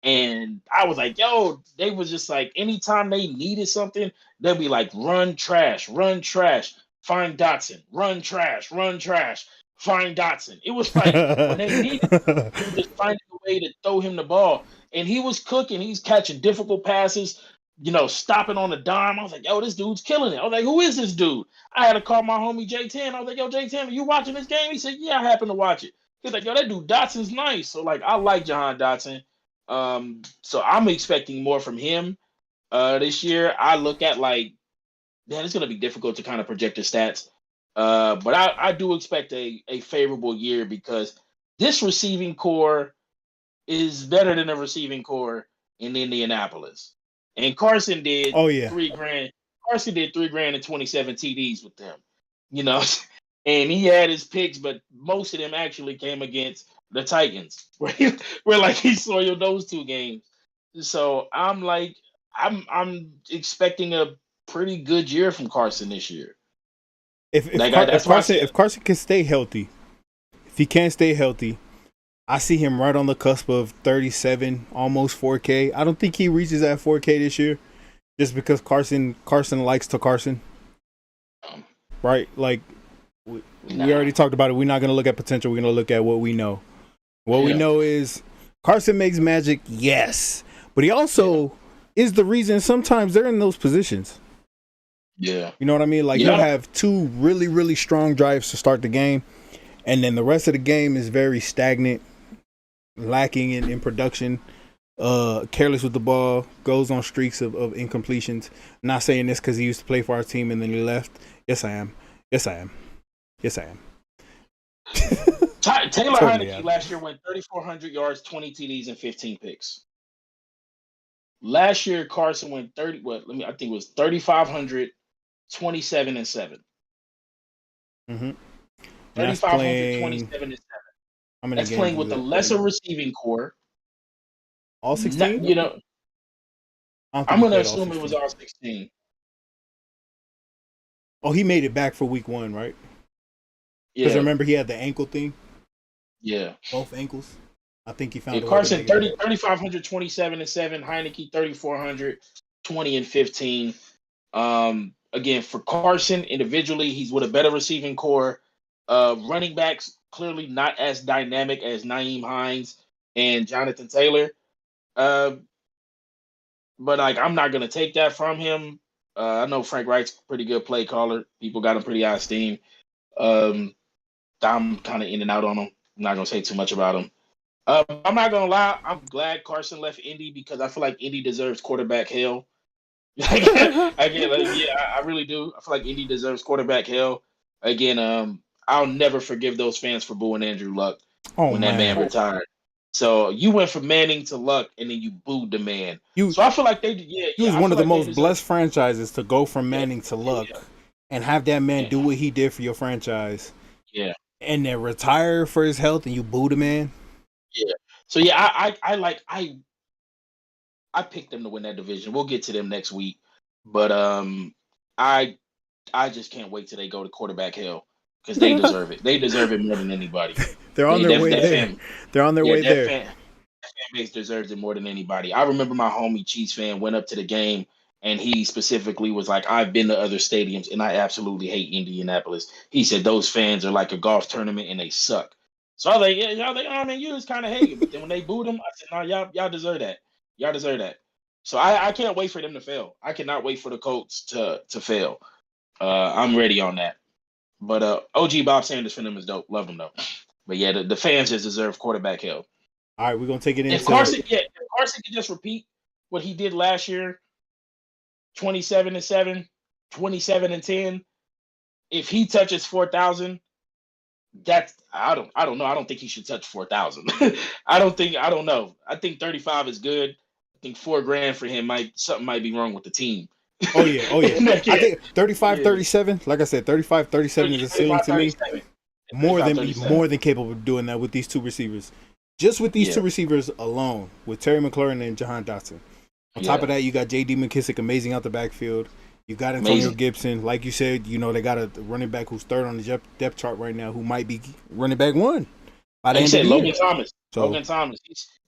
And I was like, yo, they was just like, anytime they needed something, they'll be like, run trash, find Dotson, run trash, find Dotson. It was like when they needed, they were just finding a way to throw him the ball. And he was cooking. He's catching difficult passes, stopping on the dime. I was like, yo, this dude's killing it. I was like, who is this dude? I had to call my homie J10. I was like, yo, J10, are you watching this game? He said, yeah, I happen to watch it. He's like, yo, that dude Dotson's nice. So, like, I like Jahan Dotson. So I'm expecting more from him this year. I look at like, man, it's going to be difficult to kind of project his stats. But I do expect a favorable year because this receiving core is better than the receiving core in Indianapolis. And Carson did $3,000. Carson did $3,000 and 27 TDs with them, and he had his picks, but most of them actually came against the Titans, where he soiled those two games. So I'm expecting a pretty good year from Carson this year. If Carson can stay healthy, if he can't stay healthy, I see him right on the cusp of 37, almost 4K. I don't think he reaches that 4K this year, just because Carson likes to Carson. Right? Like we already talked about it. We're not going to look at potential. We're going to look at what we know. What we know is Carson makes magic, yes, but he also is the reason sometimes they're in those positions. Yeah. You know what I mean? Like, you'll have two really, really strong drives to start the game, and then the rest of the game is very stagnant, lacking in production, careless with the ball, goes on streaks of incompletions. I'm not saying this because he used to play for our team and then he left. Yes, I am. Taylor Heineke last year went 3,400 yards, 20 TDs, and 15 picks. Last year, Carson went I think it was 3,500, 27 and 7. Mm-hmm. 3,500, 27 and 7. That's playing with a lesser receiving core. All 16? I'm going to assume it was all 16. Oh, he made it back for week 1, right? Because remember he had the ankle thing? Yeah. Both ankles. I think he found Carson 3,500, 27 and 7. Heineke 3,400, 20 and 15. Again, for Carson individually, he's with a better receiving core. Running backs clearly not as dynamic as Nyheim Hines and Jonathan Taylor. But like, I'm not gonna take that from him. I know Frank Wright's a pretty good play caller. People got him pretty high esteem. I'm kind of in and out on him. I'm not gonna say too much about him. I'm not gonna lie. I'm glad Carson left Indy because I feel like Indy deserves quarterback hell. I really do. I feel like Indy deserves quarterback hell. Again, I'll never forgive those fans for booing Andrew Luck when that man retired. So you went from Manning to Luck, and then you booed the man. So I feel like he was one of the most blessed franchises to go from Manning to Luck and have that man do what he did for your franchise. Yeah. And then retire for his health, and you boo the man. Yeah. So I picked them to win that division. We'll get to them next week, but I just can't wait till they go to quarterback hell because they deserve it. They deserve it more than anybody. They're on their way there. They're on their way there. That fan base deserves it more than anybody. I remember my homie Chiefs fan went up to the game. And he specifically was like, I've been to other stadiums, and I absolutely hate Indianapolis. He said those fans are like a golf tournament, and they suck. So I was like, y'all like, oh, man, you just kind of hate it. But then when they booed him, I said, no, y'all deserve that. Y'all deserve that. So I can't wait for them to fail. I cannot wait for the Colts to fail. I'm ready on that. But OG Bob Sanders for them is dope. Love them, though. But, yeah, the fans just deserve quarterback hell. All right, we're going to take it into if Carson could just repeat what he did last year, 27 and 7, 27 and 10. If he touches 4,000, I don't know. I don't think he should touch 4,000. I don't know. I think 35 is good. I think $4,000 for him something might be wrong with the team Oh yeah. I think 35-37. Like I said, 35-37 is a ceiling to me. More than capable of doing that with these two receivers. Just with these two receivers alone, with Terry McLaurin and Jahan Dotson. On top of that, you got J.D. McKissick amazing out the backfield. You got Antonio Gibson. Like you said, they got a running back who's third on the depth chart right now who might be running back one by the end of the year. Logan Thomas.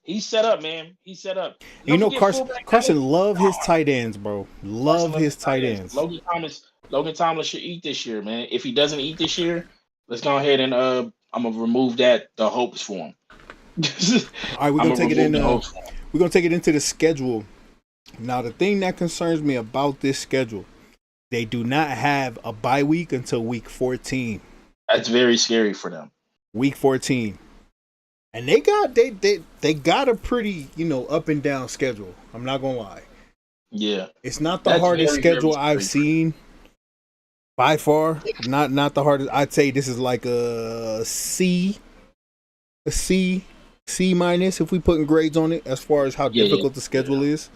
He's set up, man. He's set up. Carson love his tight ends, bro. Love his tight ends. Logan Thomas should eat this year, man. If he doesn't eat this year, let's go ahead and I'm gonna remove the hopes for him. All right, we're gonna take it in. We're gonna take it into the schedule. Now, the thing that concerns me about this schedule, they do not have a bye week until week 14. That's very scary for them. Week 14, and they got a pretty up and down schedule. I'm not gonna lie. Yeah, it's not the hardest schedule I've seen by far. Not the hardest. I'd say this is like a C minus if we putting grades on it as far as how difficult the schedule is.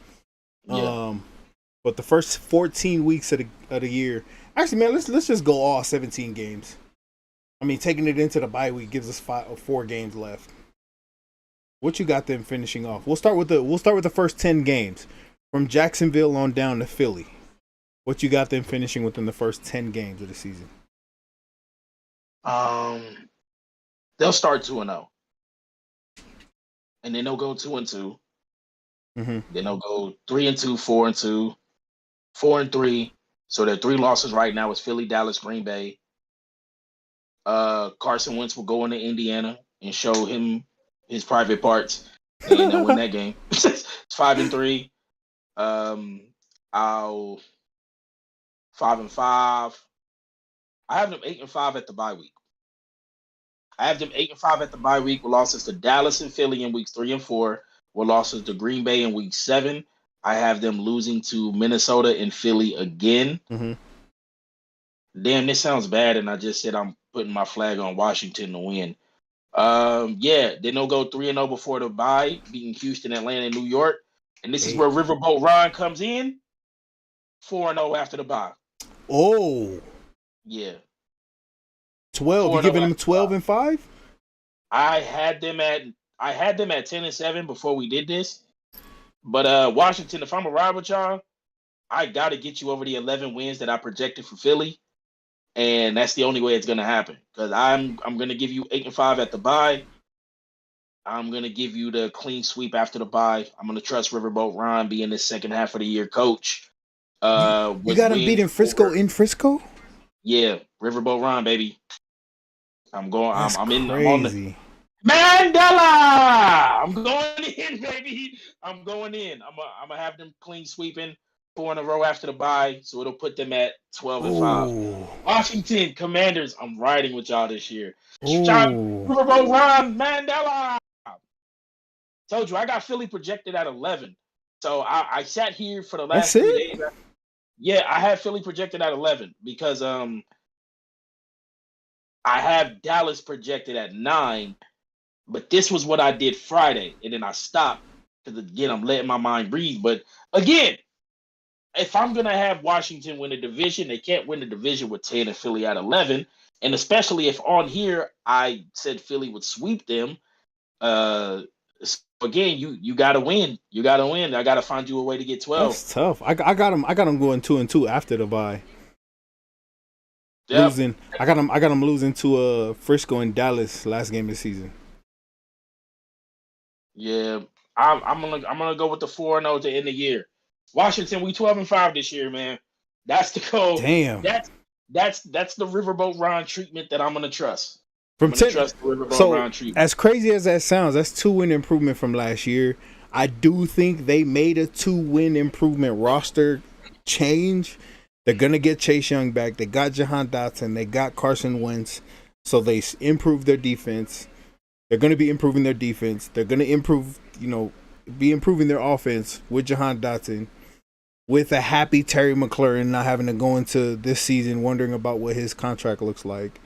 But the first 14 weeks of the year, actually, man, let's just go all 17 games. I mean, taking it into the bye week gives us 4 games left. What you got them finishing off? We'll start with the first 10 games from Jacksonville on down to Philly. What you got them finishing within the first 10 games of the season? They'll start 2-0. And then they'll go 2-2. Mm-hmm. Then they'll go 3-2, 4-2, 4-3. So their 3 losses right now is Philly, Dallas, Green Bay. Carson Wentz will go into Indiana and show him his private parts, and they'll win that game. It's 5-3. I'll 5-5. I have them 8-5 at the bye week. I have them 8-5 at the bye week with losses to Dallas and Philly in weeks 3 and 4. With losses to Green Bay in week 7. I have them losing to Minnesota and Philly again. Mm-hmm. Damn, this sounds bad, and I just said I'm putting my flag on Washington to win. Then they'll go 3-0 before the bye, beating Houston, Atlanta, and New York. And this is where Riverboat Ron comes in. 4-0 after the bye. Oh. Yeah. 12. You giving them 12-5? I had them at 10-7 before we did this. But Washington, if I'm a ride with y'all, I gotta get you over the 11 wins that I projected for Philly. And that's the only way it's gonna happen. Because I'm gonna give you 8-5 at the bye. I'm gonna give you the clean sweep after the bye. I'm gonna trust Riverboat Ron being the second half of the year coach. You got him beating Frisco in Frisco? Yeah, Riverboat Ron, baby. I'm going. I'm in. Crazy. I'm on the Mandela. I'm going in, baby. I'm going in. I'm gonna have them clean sweeping 4 in a row after the bye, so it'll put them at 12-5. Washington Commanders. I'm riding with y'all this year. Riverboat Ron, Mandela. Told you I got Philly projected at 11. So I sat here for the last 3 days. Yeah, I had Philly projected at 11 because I have Dallas projected at 9, but this was what I did Friday, and then I stopped because again I'm letting my mind breathe. But again, if I'm gonna have Washington win the division, they can't win the division with 10 and Philly at 11, and especially if on here I said Philly would sweep them. Again, you gotta win. You gotta win. I gotta find you a way to get 12. That's tough. I got them going 2-2 after the bye. Yep. Losing. I got them losing to Frisco and Dallas last game of the season. Yeah, I'm gonna go with the 4-0 to end the year. Washington, we 12-5 this year, man. That's the goal. Damn. That's the Riverboat Ron treatment that I'm gonna trust. From 10, so as crazy as that sounds, that's 2-win improvement from last year. I do think they made a 2-win improvement roster change. They're gonna get Chase Young back. They got Jahan Dotson. They got Carson Wentz. So they improved their defense. They're gonna be improving their defense. They're gonna be improving their offense with Jahan Dotson, with a happy Terry McLaurin not having to go into this season wondering about what his contract looks like.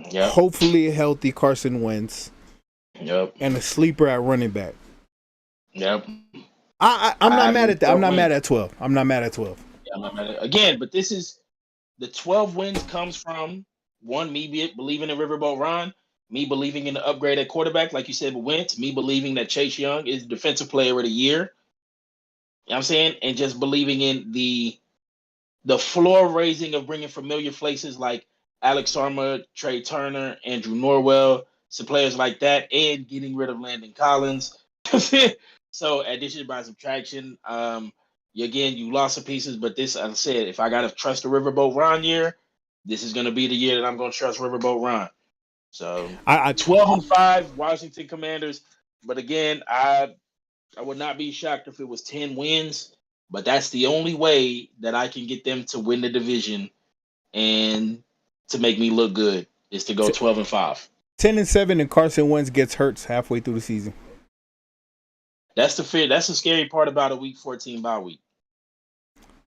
Yep. Hopefully a healthy Carson Wentz. Yep. And a sleeper at running back. Yep. I'm not mad at that. I'm not mad at 12. I'm not mad at 12. Again, but this is the 12 wins comes from one, me believing in Riverboat Ron, me believing in the upgrade at quarterback, like you said, Wentz, me believing that Chase Young is defensive player of the year. You know what I'm saying? And just believing in the floor raising of bringing familiar faces like Alex Armour, Trey Turner, Andrew Norwell, some players like that, and getting rid of Landon Collins. So addition by subtraction. You lost some pieces, but this, as I said, if I gotta trust the Riverboat Ron year, this is gonna be the year that I'm gonna trust Riverboat Ron. So 12-5 Washington Commanders. But again, I would not be shocked if it was 10 wins. But that's the only way that I can get them to win the division and to make me look good is to go 12-5. 10-7 and Carson Wentz gets hurt halfway through the season. That's the fear. That's the scary part about a Week 14 bye week.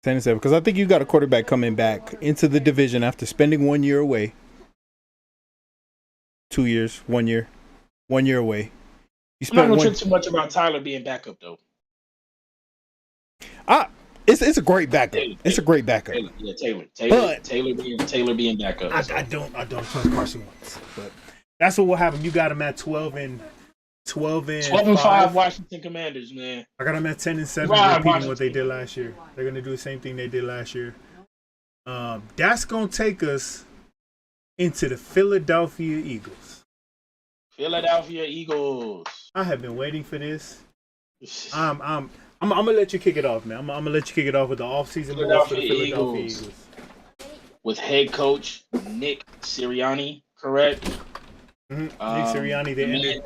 10-7, because I think you got a quarterback coming back into the division after spending 1 year away. 2 years, 1 year, 1 year away. I'm not gonna trip too much about Tyler being backup though. It's a great backup. It's a great backup. Taylor being backup. I don't trust Carson Wentz, but that's what will happen. You got him at 12-5 Washington Commanders, man. I got them at 10-7, repeating what they did last year. They're gonna do the same thing they did last year. That's gonna take us into the Philadelphia Eagles. Philadelphia Eagles. I have been waiting for this. I'm gonna let you kick it off, man. I'm gonna let you kick it off with the offseason moves for the Philadelphia Eagles. With head coach Nick Sirianni, correct? Mm-hmm. Nick Sirianni, they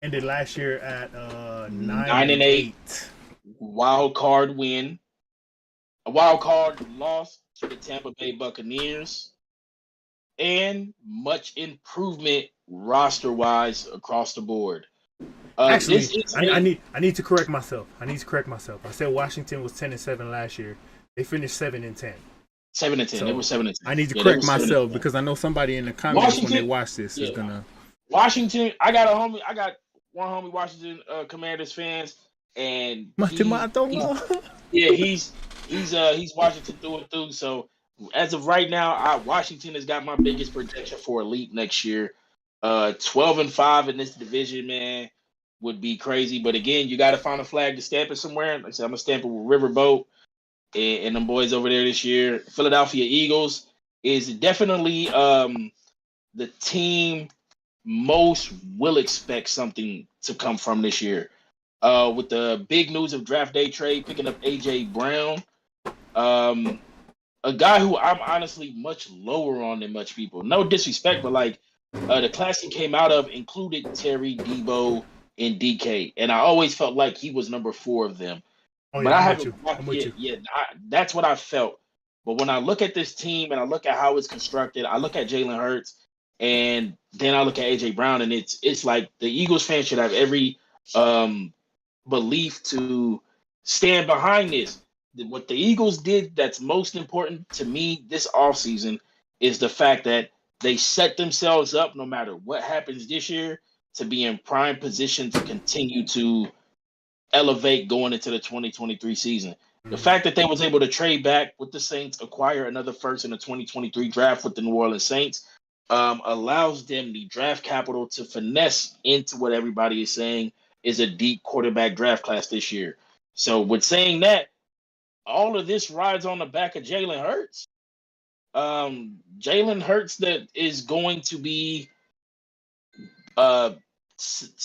ended last year at 9-8. Wild card win. A wild card loss to the Tampa Bay Buccaneers. And much improvement roster-wise across the board. Actually, I need to correct myself. I said Washington was 10-7 last year. They finished 7-10. 7-10. So it was 7-10. I need to correct myself because I know somebody in the comments when they watch this is gonna. Washington. I got one homie Washington Commanders fans, and he's Washington through and through. So as of right now, Washington has got my biggest projection for elite next year. 12-5 in this division, man, would be crazy. But again, you got to find a flag to stamp it somewhere. Like I said, I'm gonna stamp it with Riverboat and them boys over there this year. Philadelphia Eagles is definitely the team most will expect something to come from this year. With the big news of draft day trade, picking up AJ Brown, a guy who I'm honestly much lower on than much people. No disrespect, but like the class he came out of included Terry, Debo, and DK, and I always felt like he was number 4 of them. Oh, but I haven't. That's what I felt. But when I look at this team and I look at how it's constructed, I look at Jalen Hurts, and then I look at AJ Brown, and it's like the Eagles fans should have every belief to stand behind this. What the Eagles did that's most important to me this offseason is the fact that they set themselves up, no matter what happens this year, to be in prime position to continue to elevate going into the 2023 season. The fact that they was able to trade back with the Saints, acquire another first in the 2023 draft with the New Orleans Saints, allows them the draft capital to finesse into what everybody is saying is a deep quarterback draft class this year. So with saying that, all of this rides on the back of Jalen Hurts. Jalen Hurts that is going to be a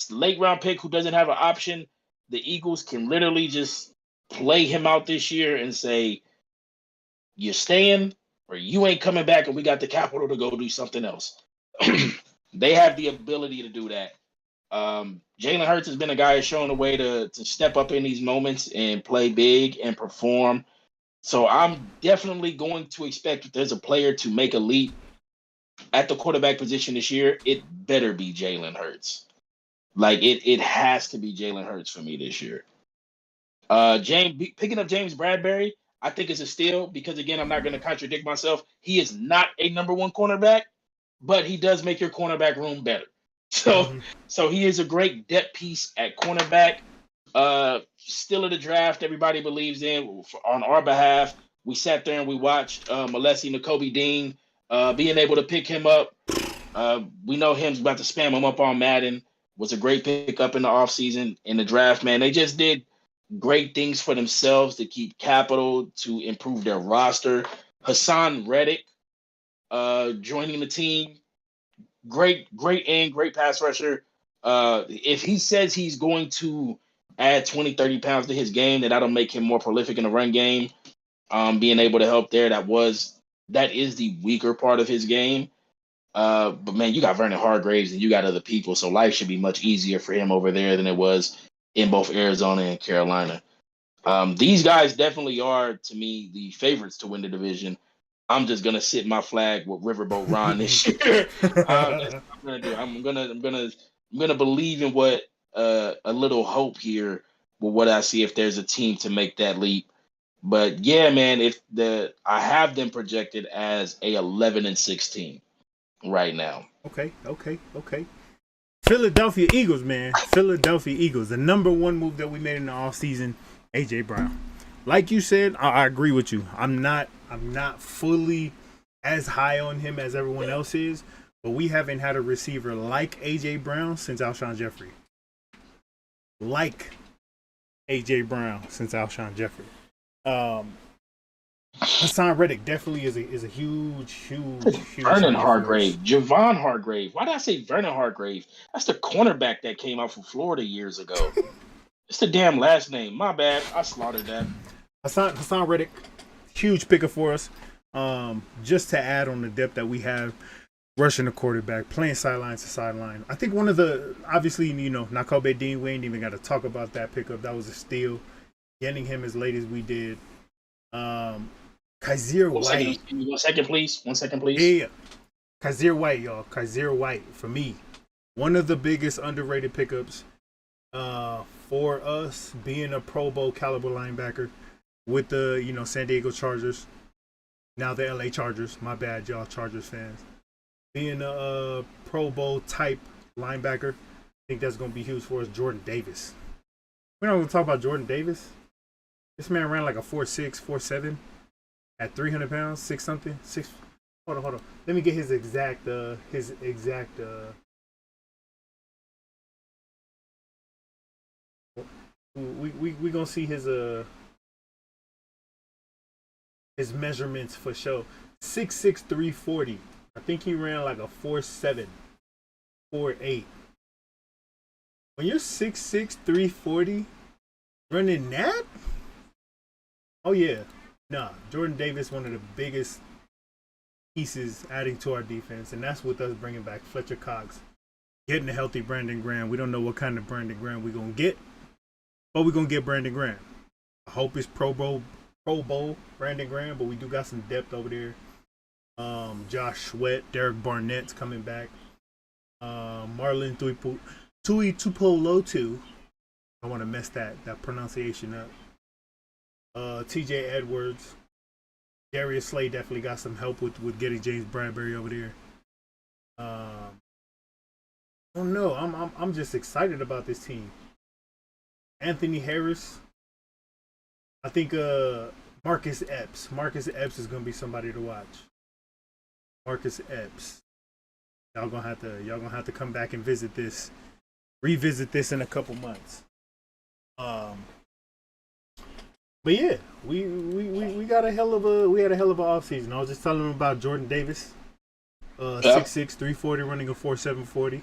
late round pick who doesn't have an option. The Eagles can literally just play him out this year and say, you're staying or you ain't coming back, and we got the capital to go do something else. They have the ability to do that. Jalen Hurts has been a guy who's shown a way to step up in these moments and play big and perform. So I'm definitely going to expect if there's a player to make a leap at the quarterback position this year, it better be Jalen Hurts. Like it has to be Jalen Hurts for me this year. Picking up James Bradbury, I think is a steal because, again, I'm not going to contradict myself. He is not a number 1 cornerback, but he does make your cornerback room better. So he is a great depth piece at cornerback. Still of the draft, everybody believes in on our behalf. we sat there and we watched Alessi Nakobe Dean being able to pick him up. We know him's about to spam him up on Madden. Was a great pickup in the offseason in the draft, man. They just did great things for themselves to keep capital, to improve their roster. Hassan Reddick joining the team. Great end, great pass rusher. If he says he's going to add 20, 30 pounds to his game, then that'll make him more prolific in the run game. Being able to help there, that is the weaker part of his game. But man, you got Vernon Hargreaves and you got other people, so life should be much easier for him over there than it was in both Arizona and Carolina. These guys definitely are, to me, the favorites to win the division. I'm just gonna sit my flag with Riverboat Ron this year. That's what I'm gonna do. I'm gonna believe in what a little hope here with what I see if there's a team to make that leap. But yeah, man, I have them projected as a 11-16 right now. Okay. Philadelphia Eagles, man. Philadelphia Eagles. The number one move that we made in the offseason, A.J. Brown. Like you said, I agree with you. I'm not fully as high on him as everyone else is, but we haven't had a receiver like A.J. Brown since Alshon Jeffrey. Hassan Reddick definitely is a huge. Vernon Hargrave, Xavion Hargrave. Why did I say Vernon Hargrave? That's the cornerback that came out from Florida years ago. It's the damn last name. My bad. I slaughtered that. Hassan Reddick, huge picker for us. Just to add on the depth that we have, rushing the quarterback, playing sideline to sideline. I think one of the, obviously, Nakobe Dean, we ain't even got to talk about that pickup. That was a steal. Getting him as late as we did. Kaiser White. 1 second, please. 1 second, please. Yeah. Kaiser White, y'all. Kaiser White, for me, one of the biggest underrated pickups for us, being a Pro Bowl caliber linebacker with the, San Diego Chargers. Now the LA Chargers. My bad, y'all Chargers fans. Being a Pro Bowl type linebacker, I think that's going to be huge for us. Jordan Davis. We're not going to talk about Jordan Davis. This man ran like a 4.6, 4.7 at 300 pounds, 6 something. Hold on. Let me get his exact. We gonna see his measurements for sure. 6'6", 340. I think he ran like a 4.7, 4.8. When you're 6'6", 340, running that. Oh, yeah. Nah, Jordan Davis, one of the biggest pieces adding to our defense, and that's with us bringing back Fletcher Cox, getting a healthy Brandon Graham. We don't know what kind of Brandon Graham we're going to get, but we're going to get Brandon Graham. I hope it's Pro Bowl Brandon Graham, but we do got some depth over there. Josh Sweat, Derek Barnett's coming back. Marlon Tuipulotu. I want to mess that pronunciation up. TJ Edwards, Darius Slay definitely got some help with getting James Bradbury over there. I don't know. I'm just excited about this team. Anthony Harris. I think Marcus Epps. Marcus Epps is gonna be somebody to watch. Marcus Epps. Y'all gonna have to come back and revisit this in a couple months. But yeah, we had a hell of a offseason. I was just telling him about Jordan Davis, 6'6", 340, running a 4.7 40.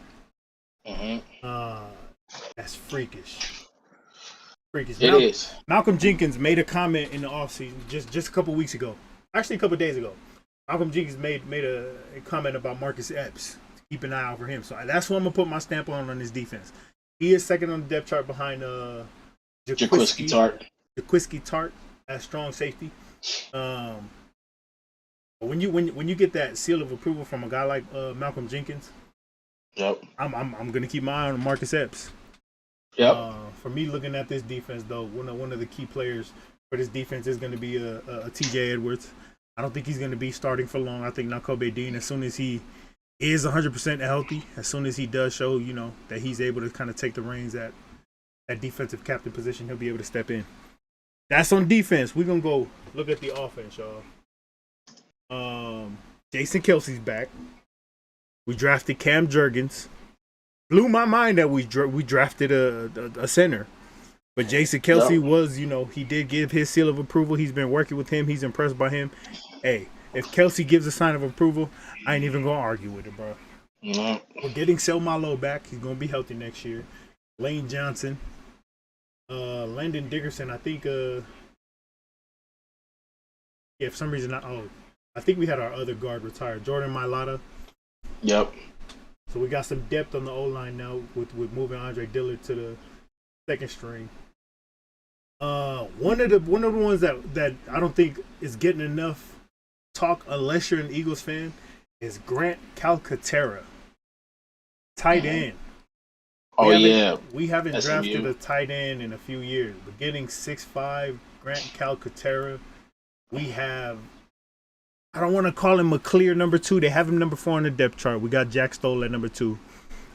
That's freakish. It is. Malcolm Jenkins made a comment in the offseason just a couple weeks ago. Actually, a couple days ago. Malcolm Jenkins made a comment about Marcus Epps. Keep an eye out for him. So that's what I'm gonna put my stamp on this defense. He is second on the depth chart behind Jaquiski Tart as strong safety. When you get that seal of approval from a guy like Malcolm Jenkins, yep, I'm gonna keep my eye on Marcus Epps. Yep. For me, looking at this defense though, one of the key players for this defense is gonna be a TJ Edwards. I don't think he's gonna be starting for long. I think Nakobe Dean, as soon as he is 100% healthy, as soon as he does show that he's able to kind of take the reins at that defensive captain position, he'll be able to step in. That's on defense. We're gonna go look at the offense, y'all. Jason Kelce's back. We drafted Cam Jurgens. Blew my mind that we drafted a center. But Jason Kelce was, he did give his seal of approval. He's been working with him. He's impressed by him. Hey, if Kelce gives a sign of approval, I ain't even going to argue with it, bro. We're getting Selmalo back. He's going to be healthy next year. Lane Johnson. Landon Dickerson, I think, for some reason, I think we had our other guard retired. Jordan Mailata. Yep. So we got some depth on the O-line now with moving Andre Dillard to the second string. One of the ones that I don't think is getting enough talk unless you're an Eagles fan is Grant Calcutta, tight end. We haven't drafted a tight end in a few years. We're getting 6'5" Grant Calcutta. We have, I don't want to call him a clear number 2. They have him number 4 on the depth chart. We got Jack Stoll at number 2.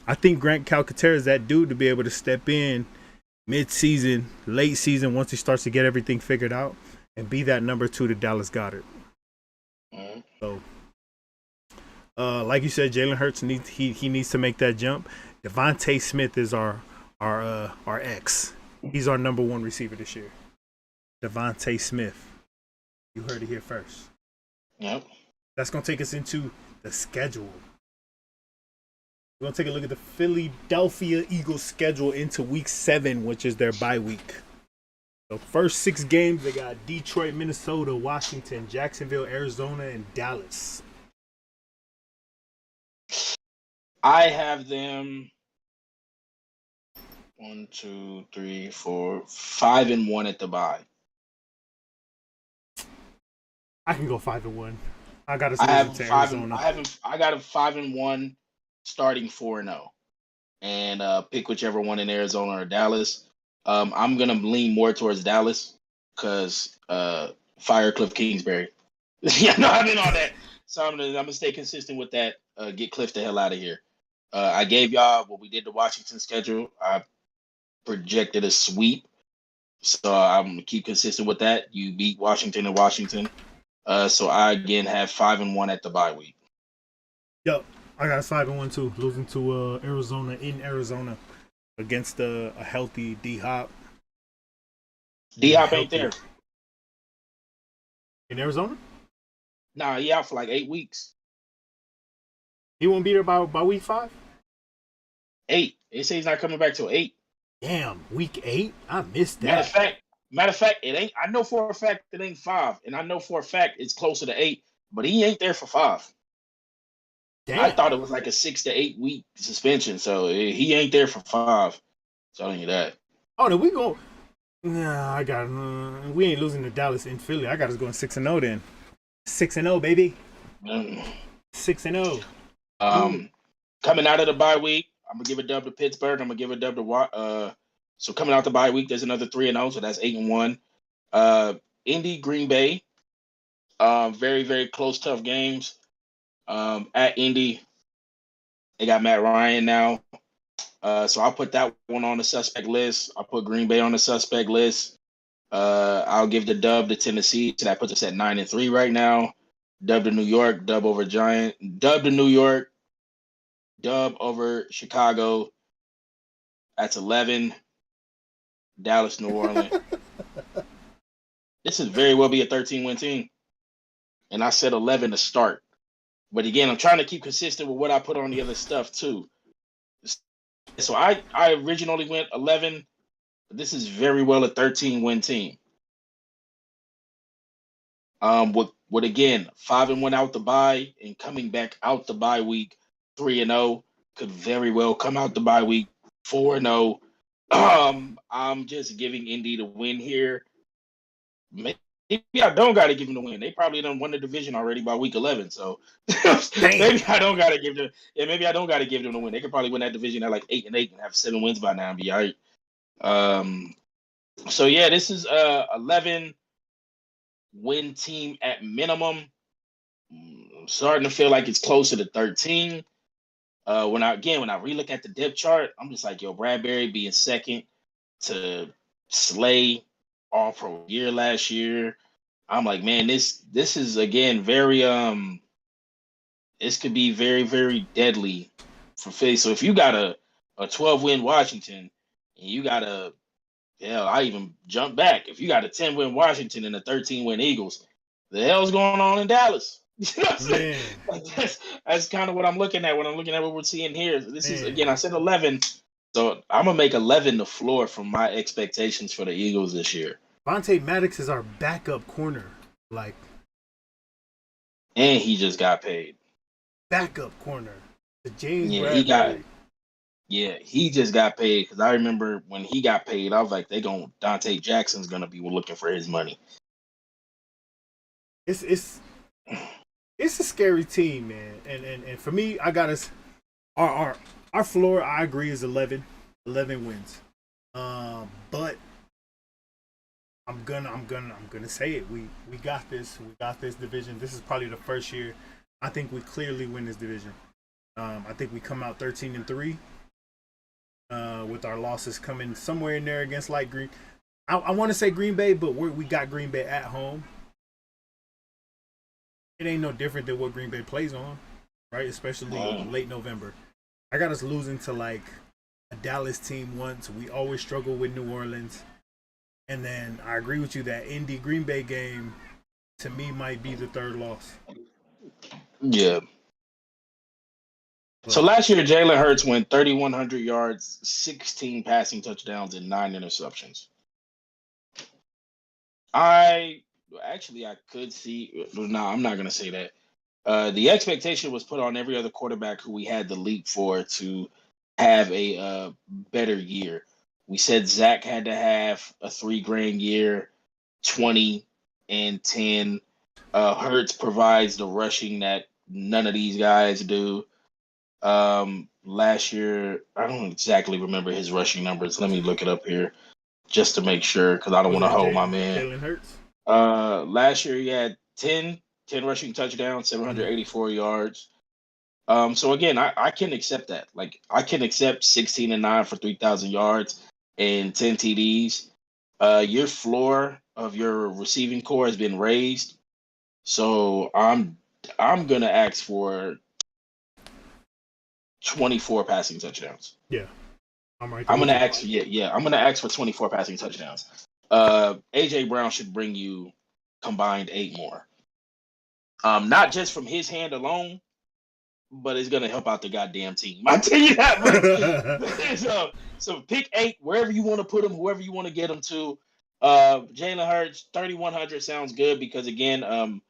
I think Grant Calcutta is that dude to be able to step in mid-season, late season, once he starts to get everything figured out, and be that number 2 to Dallas Goedert. So, like you said, Jalen Hurts needs to make that jump. Devontae Smith is our X. He's our number 1 receiver this year. Devontae Smith. You heard it here first. Yep. That's going to take us into the schedule. We're going to take a look at the Philadelphia Eagles schedule into week 7, which is their bye week. The first 6 games, they got Detroit, Minnesota, Washington, Jacksonville, Arizona, and Dallas. I have them 1, 2, 3, 4, 5-1 at the bye. I can go 5-1. I got to Arizona. I got a 5-1 starting 4-0, and pick whichever one in Arizona or Dallas. I'm gonna lean more towards Dallas because fire Cliff Kingsbury. Yeah, no, I mean all that. So I'm gonna stay consistent with that. Get Cliff the hell out of here. I gave y'all what we did the Washington schedule. I projected a sweep, so I'm gonna keep consistent with that. You beat Washington and Washington. So I again have 5-1 at the bye week. Yep, I got 5-1 too, losing to Arizona in Arizona against a healthy D-Hop. D-Hop ain't there in Arizona. Nah, he out for like 8 weeks. He won't be there by week 5. 8. They say he's not coming back till 8. Damn, week 8. I missed that. Matter of fact, it ain't. I know for a fact it ain't 5, and I know for a fact it's closer to 8. But he ain't there for 5. Damn. I thought it was like a 6 to 8 week suspension, so he ain't there for 5. Telling you that. Oh, then we go. Nah, we ain't losing to Dallas in Philly. I got us going 6-0 then. 6-0, baby. 6-0. Coming out of the bye week, I'm gonna give a dub to Pittsburgh. I'm gonna give a dub to So coming out the bye week, there's another 3-0, so that's 8-1. Indy, Green Bay, very, very close, tough games. At Indy, they got Matt Ryan now. So I'll put that one on the suspect list. I'll put Green Bay on the suspect list. I'll give the dub to Tennessee. So that puts us at 9-3 right now. Dub to New York, dub over Giant. Dub to New York, dub over Chicago. That's 11. Dallas, New Orleans. This is very well be a 13-win team. And I said 11 to start. But again, I'm trying to keep consistent with what I put on the other stuff too. So I originally went 11, but this is very well a 13-win team. With again 5-1 out the bye and coming back out the bye week 3-0, could very well come out the bye week 4-0. I'm just giving Indy the win here. Maybe I don't got to give them the win. They probably done won the division already by week 11. So maybe I don't got to give them. Yeah, maybe I don't got to give them the win. They could probably win that division at like 8-8 and have 7 wins by now and be all right. So yeah, this is 11 win team at minimum. I'm starting to feel like it's closer to 13. When I relook at the depth chart, I'm just like, yo, Bradbury being second to Slay all-pro year last year. I'm like, man, this is again very this could be very, very deadly for Philly. So if you got a 12-win Washington and you got I even jump back. If you got a 10-win Washington and a 13-win Eagles, the hell's going on in Dallas? You know what I'm saying? Like that's kind of what I'm looking at when I'm looking at what we're seeing here. This is, again, I said 11. So I'm going to make 11 the floor from my expectations for the Eagles this year. Vontae Maddox is our backup corner. Like, and he just got paid. Backup corner. The James Bradbury. He just got paid because I remember when he got paid, I was like, Dante Jackson's going to be looking for his money. It's a scary team, man. And for me, I got us our floor, I agree, is 11 wins. But I'm gonna say it. We got this. We got this division. This is probably the first year I think we clearly win this division. I think we come out 13-3. With our losses coming somewhere in there against light Green. I want to say Green Bay, but we got Green Bay at home. It ain't no different than what Green Bay plays on, right? Especially late November. I got us losing to like a Dallas team once. We always struggle with New Orleans. And then I agree with you that Indy Green Bay game to me might be the third loss. Yeah. So last year, Jalen Hurts went 3,100 yards, 16 passing touchdowns, and 9 interceptions. I could see. No, I'm not going to say that. The expectation was put on every other quarterback who we had the leap for to have a better year. We said Zach had to have a $3,000 year, 20 and 10. Hurts provides the rushing that none of these guys do. Last year, I don't exactly remember his rushing numbers. Let me look it up here just to make sure because I don't want to hold my man. Jalen Hurts? Last year he had 10 rushing touchdowns, 784 yards. So again, I can accept that. Like I can accept 16-9 for 3,000 yards and 10 TDs. Your floor of your receiving core has been raised. So I'm gonna ask for 24 passing touchdowns. Yeah. I'm gonna ask. I'm gonna ask for 24 passing touchdowns. AJ Brown should bring you combined 8 more. Not just from his hand alone, but it's gonna help out the goddamn team. I tell you that much. So pick 8 wherever you want to put him, whoever you want to get him to. Jalen Hurts 3,100 sounds good because again,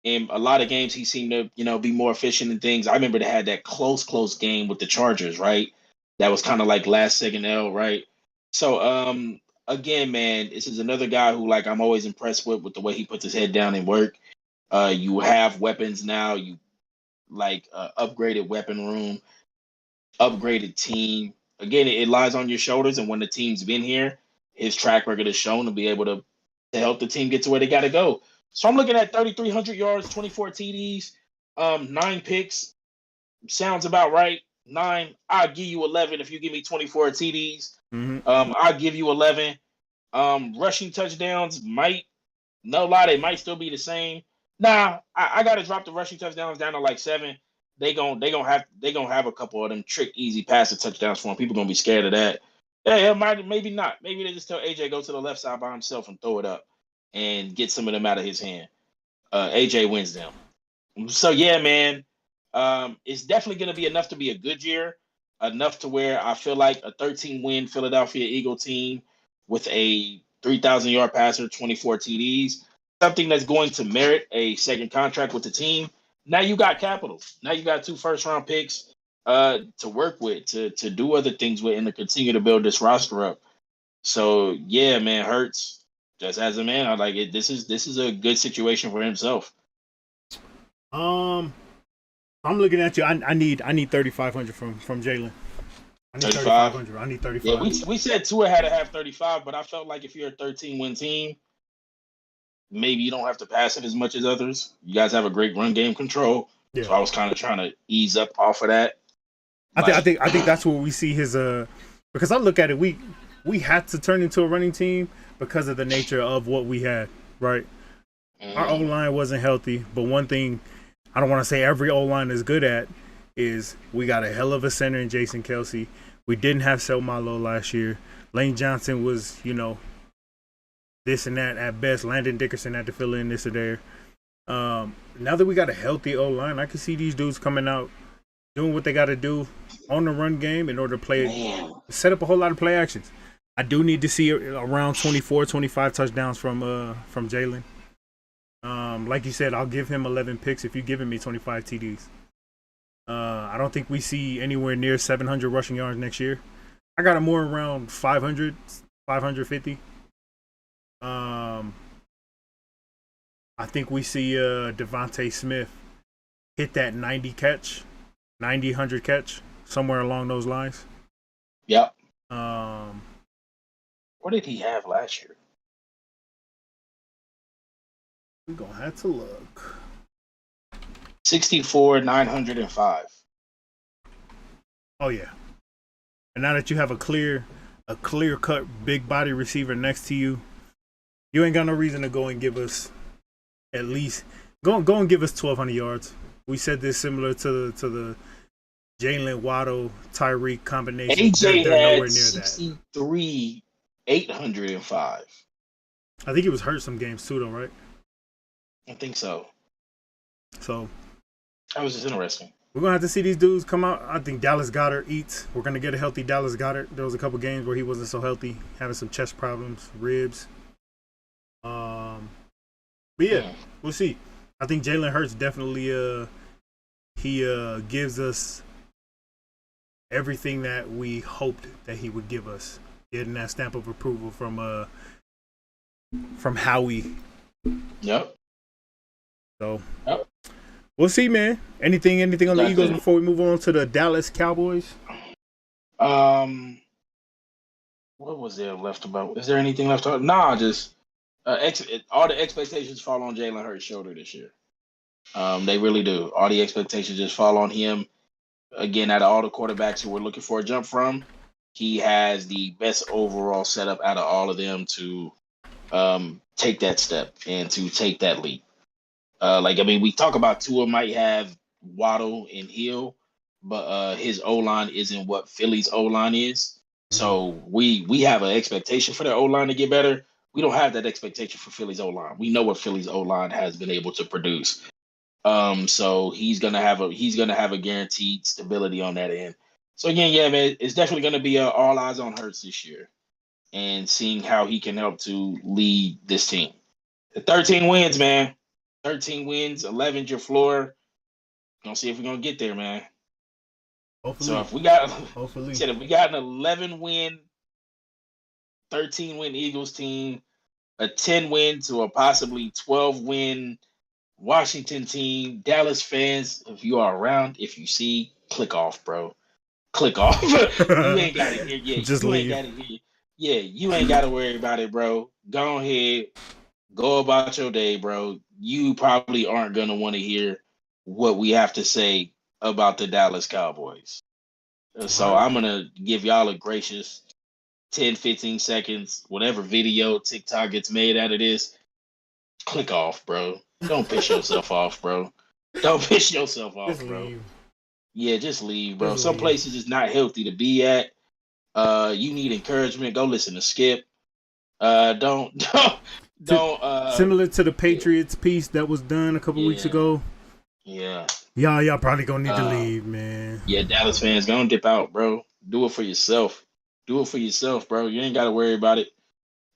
in a lot of games he seemed to be more efficient in things. I remember they had that close game with the Chargers, right? That was kind of like last second L, right? So again, man, this is another guy who like I'm always impressed with the way he puts his head down and work. You have weapons now. You like upgraded weapon room, upgraded team. Again, it lies on your shoulders. And when the team's been here, his track record is shown to be able to help the team get to where they got to go. So I'm looking at 3,300 yards, 24 TDs, 9 picks. Sounds about right. 9. I'll give you 11 if you give me 24 TDs. Mm-hmm. I'll give you 11. Rushing touchdowns might still be the same. Nah, I gotta drop the rushing touchdowns down to like 7. They gonna have a couple of them trick easy passing touchdowns for them. People gonna be scared of that. Yeah, maybe not. Maybe they just tell AJ go to the left side by himself and throw it up and get some of them out of his hand. AJ wins them. So yeah, man, it's definitely gonna be enough to be a good year. Enough to where I feel like a 13-win Philadelphia Eagle team with a 3,000-yard passer, 24 TDs, something that's going to merit a second contract with the team. Now you got capital. Now you got 2 first-round picks to work with, to do other things with, and to continue to build this roster up. So yeah, man, Hurts, just as a man, I like it. This is a good situation for himself. I'm looking at you. I need 3,500 from Jalen. I need 3,500. I need 35. Yeah, we said Tua had to have 35, but I felt like if you're a 13-win team, maybe you don't have to pass it as much as others. You guys have a great run game control, so I was kind of trying to ease up off of that. I think that's where we see his because I look at it. we had to turn into a running team because of the nature of what we had, right? Our O-line wasn't healthy, but one thing I don't want to say every O-line is good at is we got a hell of a center in Jason Kelsey. We didn't have Selmalo last year. Lane Johnson was, this and that at best. Landon Dickerson had to fill in this or there. Now that we got a healthy O-line, I can see these dudes coming out, doing what they got to do on the run game in order to set up a whole lot of play actions. I do need to see around 24, 25 touchdowns from Jalen. Like you said, I'll give him 11 picks if you're giving me 25 TDs. I don't think we see anywhere near 700 rushing yards next year. I got him more around 500, 550. I think we see Devontae Smith hit that 90 catch, 90, 100 catch, somewhere along those lines. Yep. What did he have last year? We're going to have to look. 64, 905. Oh, yeah. And now that you have a clear-cut, big-body receiver next to you, you ain't got no reason to go and give us at least go and give us 1,200 yards. We said this similar to the Jalen Waddle Tyreek combination. AJ had 63, 805. I think he was hurt some games too, though, right? I think so. So that was just interesting. We're gonna have to see these dudes come out. I think Dallas Goedert eats. We're gonna get a healthy Dallas Goedert. There was a couple games where he wasn't so healthy, having some chest problems, ribs. But yeah, we'll see. I think Jalen Hurts definitely he gives us everything that we hoped that he would give us. Getting that stamp of approval from Howie. Yep. So we'll see, man. Anything on the Eagles before we move on to the Dallas Cowboys? What was there left about? Is there anything left out? Nah, just all the expectations fall on Jalen Hurts' shoulder this year. They really do. All the expectations just fall on him. Again, out of all the quarterbacks who we're looking for a jump from, he has the best overall setup out of all of them to take that step and to take that leap. We talk about Tua might have Waddle and Hill, but his O-line isn't what Philly's O-line is. So we have an expectation for their O-line to get better. We don't have that expectation for Philly's O-line. We know what Philly's O-line has been able to produce. So he's gonna have a guaranteed stability on that end. So again, yeah, man, it's definitely gonna be all eyes on Hurts this year, and seeing how he can help to lead this team. The 13 wins, man. 13 wins, 11's your floor. Gonna see if we're gonna get there, man. Hopefully. So if we got an 11-win, 13-win Eagles team, a 10-win to a possibly 12-win Washington team, Dallas fans, if you are around, if you see, click off, bro. Click off. You ain't got it here yet. Just leave. Yeah, you ain't got to worry about it, bro. Go ahead. Go about your day, bro. You probably aren't going to want to hear what we have to say about the Dallas Cowboys. So I'm going to give y'all a gracious 10, 15 seconds, whatever video TikTok gets made out of this. Click off, bro. Don't piss yourself off, bro. Don't piss yourself off, just bro. Leave. Yeah, just leave, bro. Some places is not healthy to be at. You need encouragement. Go listen to Skip. Don't. Similar to the Patriots piece that was done a couple weeks ago. Yeah. Y'all probably gonna need to leave, man. Yeah, Dallas fans, gonna dip out, bro. Do it for yourself. Do it for yourself, bro. You ain't gotta worry about it.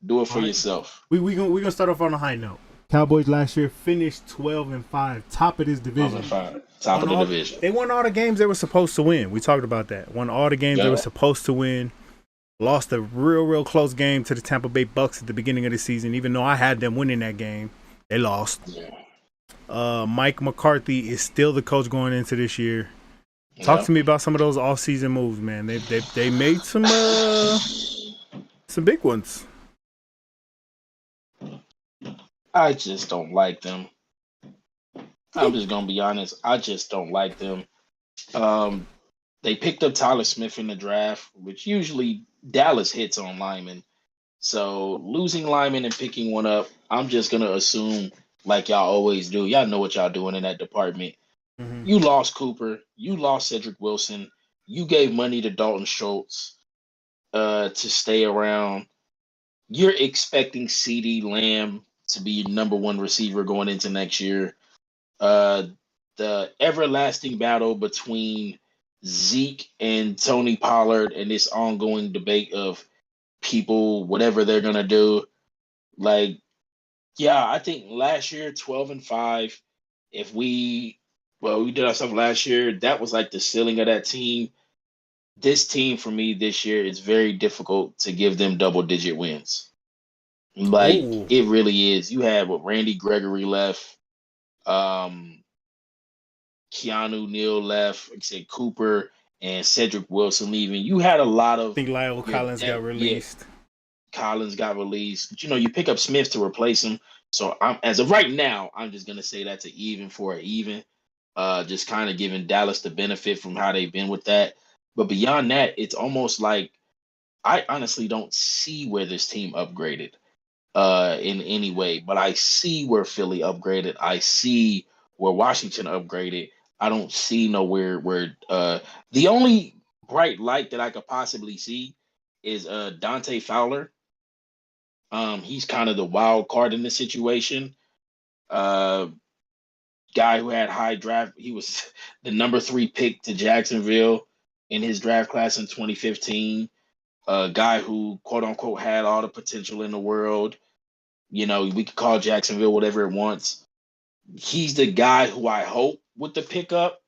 Do it for yourself. We gonna start off on a high note. Cowboys last year finished 12-5, top of this division. Top of the division. They won all the games they were supposed to win. We talked about that. Won all the games they were supposed to win. Lost a real close game to the Tampa Bay Bucks at the beginning of the season. Even though I had them winning that game, they lost. Yeah. Mike McCarthy is still the coach going into this year. Talk to me about some of those off-season moves, man. They made some big ones. I just don't like them. I'm just gonna be honest. I just don't like them. they picked up Tyler Smith in the draft, which usually Dallas hits on linemen. So losing linemen and picking one up, I'm just gonna assume, like y'all always do, y'all know what y'all doing in that department. Mm-hmm. You lost Cooper, you lost Cedric Wilson, you gave money to Dalton Schultz to stay around. You're expecting CeeDee Lamb to be your number one receiver going into next year. The everlasting battle between Zeke and Tony Pollard and this ongoing debate of people, whatever they're gonna do. Like, yeah, I think last year 12-5. If we did our stuff last year, that was like the ceiling of that team. This team for me this year is very difficult to give them double digit wins. Like Ooh. it really is. You had what Randy Gregory left, Keanu Neal left, like I said, Cooper and Cedric Wilson leaving. You had a lot of. I think Lyle Collins got released. Yeah, Collins got released, but you pick up Smith to replace him. So I'm as of right now, I'm just gonna say that's an even for an even. Just kind of giving Dallas the benefit from how they've been with that. But beyond that, it's almost like I honestly don't see where this team upgraded in any way. But I see where Philly upgraded. I see where Washington upgraded. I don't see nowhere where the only bright light that I could possibly see is Dante Fowler. He's kind of the wild card in this situation. Guy who had high draft, he was the number 3 pick to Jacksonville in his draft class in 2015. A guy who quote unquote had all the potential in the world. We could call Jacksonville whatever it wants. He's the guy who I hope with the pickup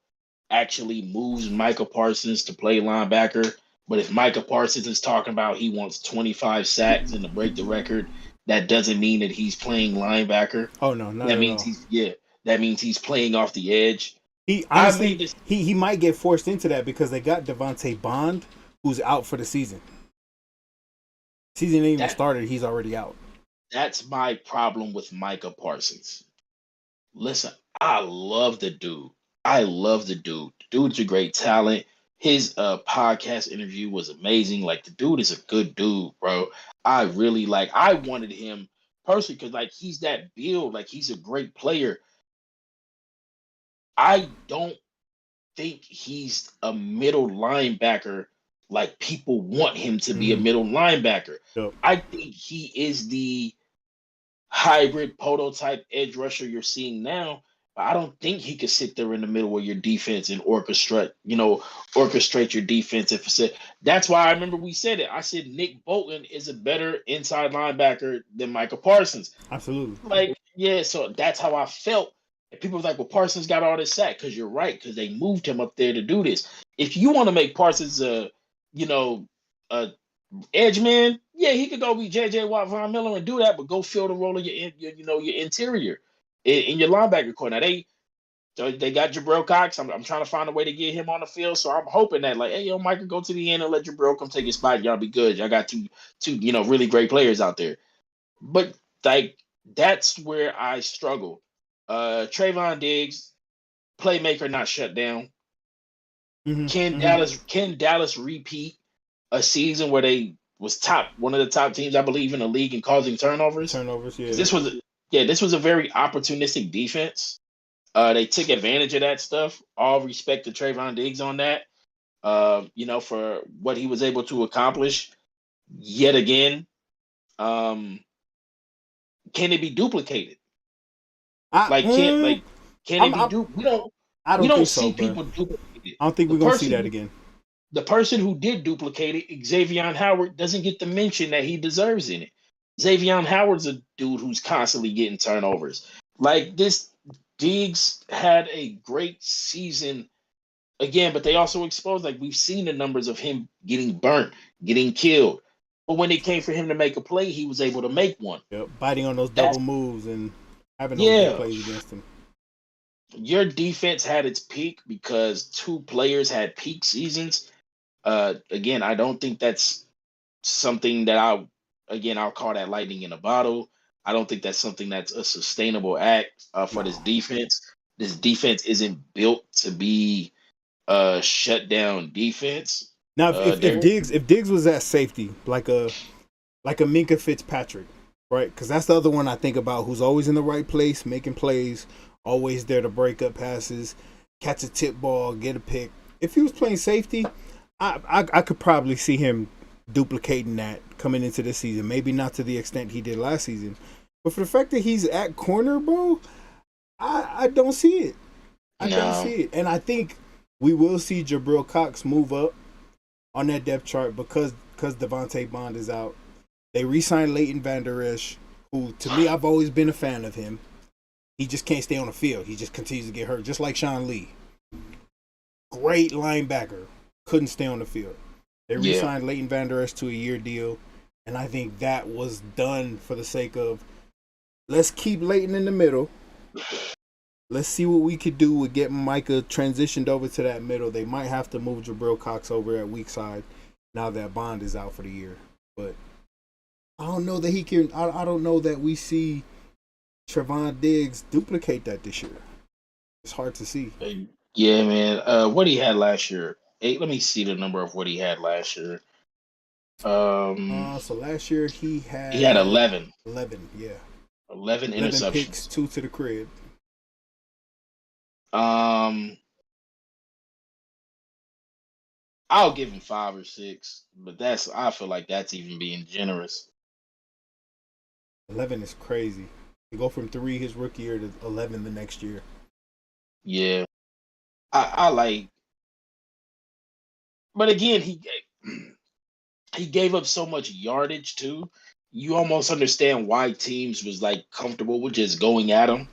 actually moves Micah Parsons to play linebacker. But if Micah Parsons is talking about he wants 25 sacks and to break the record, that doesn't mean that he's playing linebacker. Oh no, not that at means all. That means he's playing off the edge. He honestly he might get forced into that because they got Devontae Bond, who's out for the season. Season ain't even started, he's already out. That's my problem with Micah Parsons. Listen, I love the dude. The dude's a great talent. His podcast interview was amazing. Like the dude is a good dude, bro. I wanted him personally because like he's that build, like he's a great player. I don't think he's a middle linebacker like people want him to be a middle linebacker. Yep. I think he is the hybrid prototype edge rusher you're seeing now. But I don't think he could sit there in the middle of your defense and orchestrate your defense. That's why I remember we said it. I said Nick Bolton is a better inside linebacker than Micah Parsons. Absolutely. So that's how I felt. And people were like, well, Parsons got all this sack because you're right, because they moved him up there to do this. If you want to make Parsons a edge man, yeah, he could go be J.J. Watt, Von Miller and do that, but go fill the role of your interior in your linebacker corner. Now they got Jabril Cox. I'm trying to find a way to get him on the field, so I'm hoping that Michael, go to the end and let Jabril come take his spot. Y'all be good. Y'all got two really great players out there. But like that's where I struggle. Trayvon Diggs, playmaker, not shut down. Can Dallas repeat a season where they was one of the top teams, I believe, in the league in causing turnovers? Yeah. This was a very opportunistic defense. They took advantage of that stuff. All respect to Trayvon Diggs on that. For what he was able to accomplish. Yet again, can it be duplicated? Can it be duplicated? We don't see people duplicate it. I don't think we're gonna see that again. The person who did duplicate it, Xavion Howard, doesn't get the mention that he deserves in it. Xavion Howard's a dude who's constantly getting turnovers. Like this, Diggs had a great season again, but they also exposed, like we've seen the numbers of him getting burnt, getting killed. But when it came for him to make a play, he was able to make one. Yep, biting on those double moves and having those big plays against him. Your defense had its peak because 2 players had peak seasons. Again, I don't think that's something that I'll call that lightning in a bottle. I don't think that's something that's a sustainable act for this defense. This defense isn't built to be shut down defense. Now, if Diggs was at safety, like a Minka Fitzpatrick, right? Because that's the other one I think about, who's always in the right place, making plays, always there to break up passes, catch a tip ball, get a pick. If he was playing safety, I could probably see him duplicating that coming into this season. Maybe not to the extent he did last season, but for the fact that he's at corner, bro, I don't see it. I don't see it, and I think we will see Jabril Cox move up on that depth chart because Devontae Bond is out. They re-signed Leighton Vander Esch, who to me I've always been a fan of him. He just can't stay on the field. He just continues to get hurt, just like Sean Lee. Great linebacker, couldn't stay on the field. They re-signed Leighton Vander Esch to a year deal, and I think that was done for the sake of let's keep Leighton in the middle. Let's see what we could do with getting Micah transitioned over to that middle. They might have to move Jabril Cox over at weak side now that Bond is out for the year. But I don't know that he can. I don't know that we see Trayvon Diggs duplicate that this year. It's hard to see. Yeah, man. What he had last year. Let me see the number of what he had last year. So last year he had 11. 11, yeah. 11 interceptions. Picks, 2 to the crib. I'll give him 5 or 6, but I feel like that's even being generous. 11 is crazy. You go from 3 his rookie year to 11 the next year. Yeah, I like, but again, he gave up so much yardage too. You almost understand why teams was like comfortable with just going at him.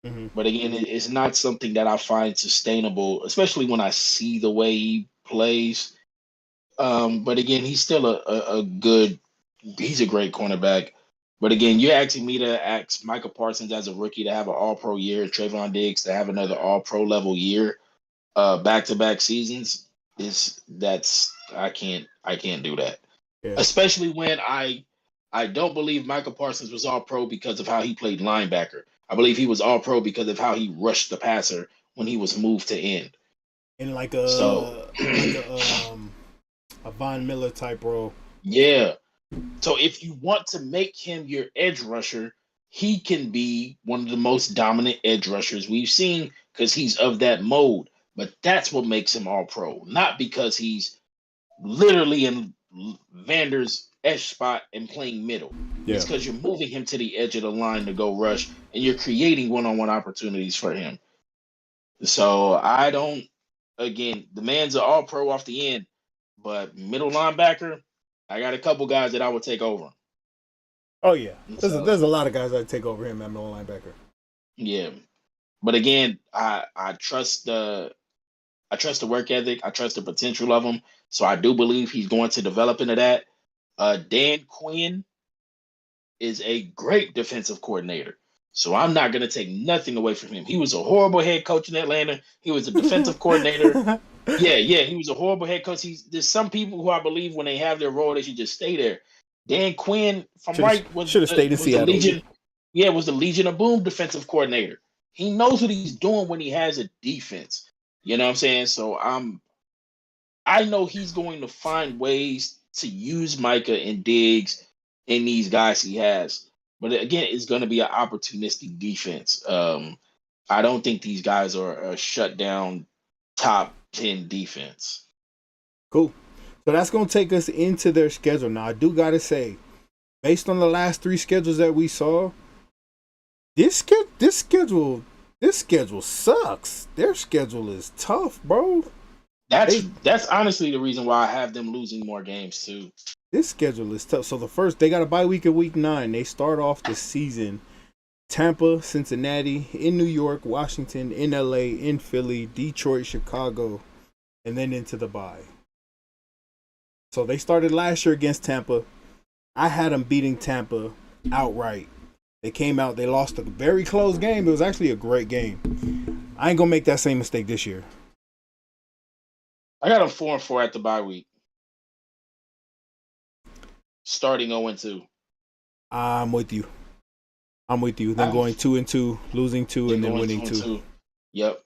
Mm-hmm. But again, it's not something that I find sustainable, especially when I see the way he plays. But again, he's still he's a great cornerback. But again, you're asking me to ask Micah Parsons as a rookie to have an all-pro year, Trayvon Diggs to have another all-pro level year, back-to-back seasons. I can't do that. Yeah. Especially when I don't believe Micah Parsons was all-pro because of how he played linebacker. I believe he was all-pro because of how he rushed the passer when he was moved to end. In like a Von Miller type role. Yeah. So if you want to make him your edge rusher, he can be one of the most dominant edge rushers we've seen because he's of that mode. But that's what makes him all-pro, not because he's literally in Vander's edge spot and playing middle. Yeah. It's because you're moving him to the edge of the line to go rush, and you're creating one-on-one opportunities for him. So the man's an all-pro off the end, but middle linebacker, I got a couple guys that I would take over him. Oh, yeah. There's a lot of guys I'd take over him at middle linebacker. Yeah. But again, I trust the work ethic. I trust the potential of him. So I do believe he's going to develop into that. Dan Quinn is a great defensive coordinator. So I'm not going to take nothing away from him. He was a horrible head coach in Atlanta. He was a defensive coordinator. Yeah, he was a horrible head coach. There's some people who I believe when they have their role, they should just stay there. Dan Quinn, should have stayed in Seattle. Was the Legion of Boom defensive coordinator. He knows what he's doing when he has a defense. You know what I'm saying? So I know he's going to find ways to use Micah and Diggs and these guys he has. But again, it's going to be an opportunistic defense. I don't think these guys are a shutdown top 10 defense. Cool. So that's going to take us into their schedule. Now, I do got to say, based on the last 3 schedules that we saw, this schedule sucks. Their schedule is tough, bro. That's honestly the reason why I have them losing more games too. This schedule is tough. So they got a bye week at week 9. They start off the season Tampa, Cincinnati, in New York, Washington, in LA, in Philly, Detroit, Chicago, and then into the bye. So they started last year against Tampa. I had them beating Tampa outright. They came out, they lost a very close game. It was actually a great game. I ain't going to make that same mistake this year. I got them 4-4 at the bye week. Starting 0-2. I'm with you. Then going 2-2, losing 2, and then winning 2. Yep.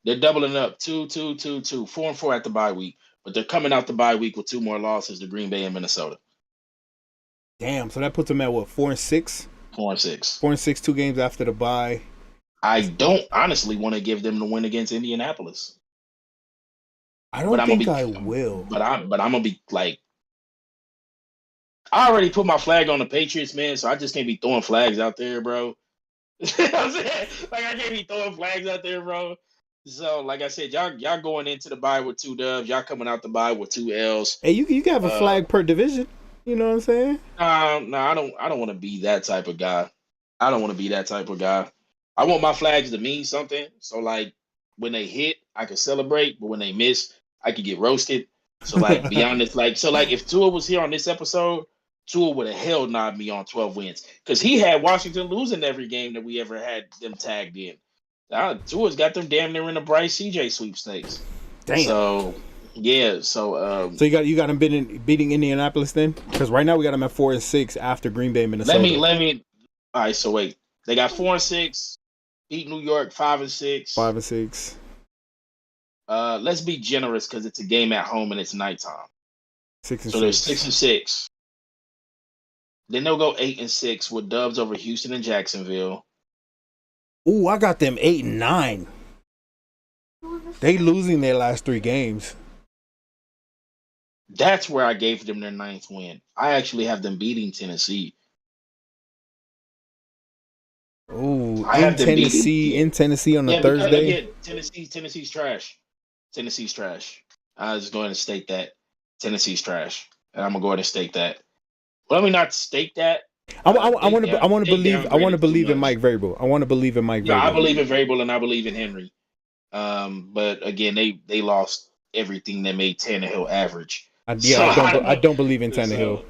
They're doubling up 2-2-2-2, 4-4 at the bye week, but they're coming out the bye week with 2 more losses to Green Bay and Minnesota. Damn, so that puts them at what, 4-6? 4-6. 4-6, 2 games after the bye. I don't honestly want to give them the win against Indianapolis. I don't think I will. But I'm gonna be like, I already put my flag on the Patriots, man, so I just can't be throwing flags out there, bro. You know what I'm saying? Like, I can't be throwing flags out there, bro. So, like I said, y'all going into the bye with 2 dubs. Y'all coming out the bye with 2 L's. Hey, you can have a flag per division. You know what I'm saying? No, I don't want to be that type of guy. I don't want to be that type of guy. I want my flags to mean something. So, like, when they hit, I can celebrate, but when they miss, I could get roasted. So, like, be honest, like, if Tua was here on this episode, Tua would have hell nodded me on 12 wins because he had Washington losing every game that we ever had them tagged in. Tua's got them damn near in the Bryce CJ sweepstakes. Damn. So yeah. So you got them beating Indianapolis then? Because right now we got them at 4-6 after Green Bay, Minnesota. Let me. All right. So wait, they got 4-6. Beat New York 5-6. 5-6. Let's be generous because it's a game at home and it's nighttime. 6-6. So they're 6-6. Then they'll go 8-6 with dubs over Houston and Jacksonville. Ooh, I got them 8-9. They losing their last 3 games. That's where I gave them their 9th win. I actually have them beating Tennessee. Ooh, in Tennessee on a Thursday. Again, Tennessee's trash. Tennessee's trash. I was going to state that Tennessee's trash, and I'm gonna go ahead and state that. Let me not state that. I want to believe in Mike Vrabel. I want to believe in Mike Vrabel. Yeah, I believe in Vrabel and I believe in Henry. But again, they lost everything that made Tannehill average. I don't believe in Tannehill.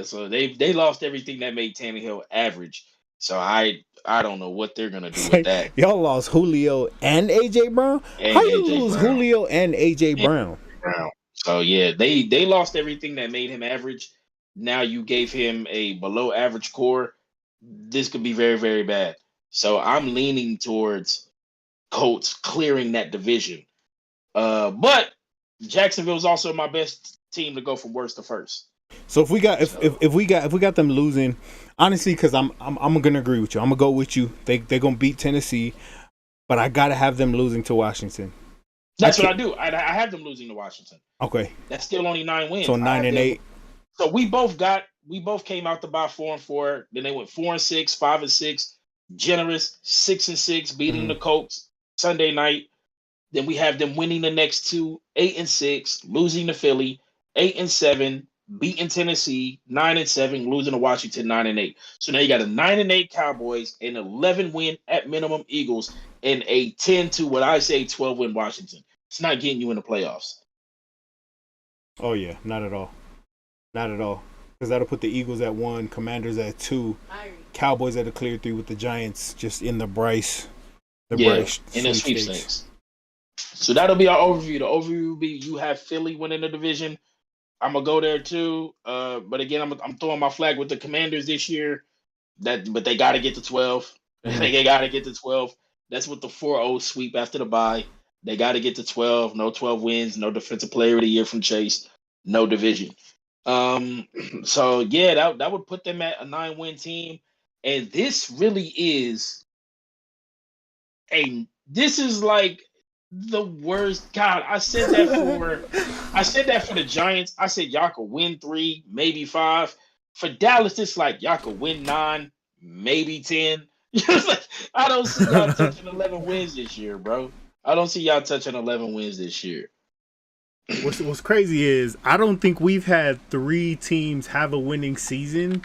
So they lost everything that made Tannehill average. So I don't know what they're gonna do with that. Y'all lost Julio and AJ Brown. How you lose Julio and AJ Brown? So yeah, they lost everything that made him average. Now you gave him a below average core. This could be very, very bad. So I'm leaning towards Colts clearing that division. But Jacksonville's also my best team to go from worst to first. So if we got them losing, honestly, because I'm gonna agree with you. I'm gonna go with you. They're gonna beat Tennessee, but I gotta have them losing to Washington. That's what I do. I have them losing to Washington. Okay. That's still only 9 wins. So 9-8. So we both came out the bye 4-4. Then they went 4-6, 5-6, generous 6-6, beating the Colts Sunday night. Then we have them winning the next 2, 8-6, losing to Philly, 8-7, beating Tennessee, 9-7, losing to Washington, 9-8. So now you got a 9-8 Cowboys, an 11-win at minimum Eagles, and a 10 what I say 12-win Washington. It's not getting you in the playoffs. Oh yeah, not at all. Not at all. Because that'll put the Eagles at 1, Commanders at 2, Cowboys at a clear 3 with the Giants just in the Bryce. Bryce in the sweepstakes. So that'll be our overview. The overview will be you have Philly winning the division. I'm gonna go there too. But again, I'm throwing my flag with the Commanders this year. But they got to get to 12. They got to get to 12. That's with the 4-0 sweep after the bye. They got to get to 12. No 12 wins. No defensive player of the year from Chase. No division. So yeah, that would put them at a 9-win team. And this really is this is like the worst. God, I said that for the Giants. I said y'all could win 3, maybe 5. For Dallas, it's like y'all could win 9, maybe 10. Like, I don't see y'all touching 11 wins this year, bro. I don't see y'all touching 11 wins this year. What's crazy is I don't think we've had 3 teams have a winning season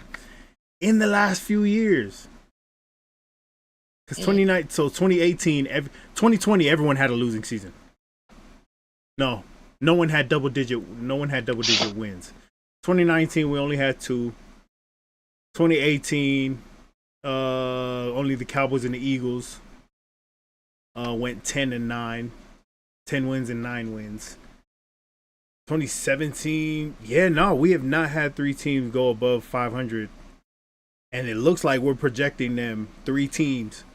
in the last few years. Because 2018, 2020, everyone had a losing season. No one had double digit wins. 2019, we only had 2. 2018, only the Cowboys and the Eagles went 10-9, 10 wins and 9 wins. 2017, we have not had 3 teams go above 500, and it looks like we're projecting them 3 teams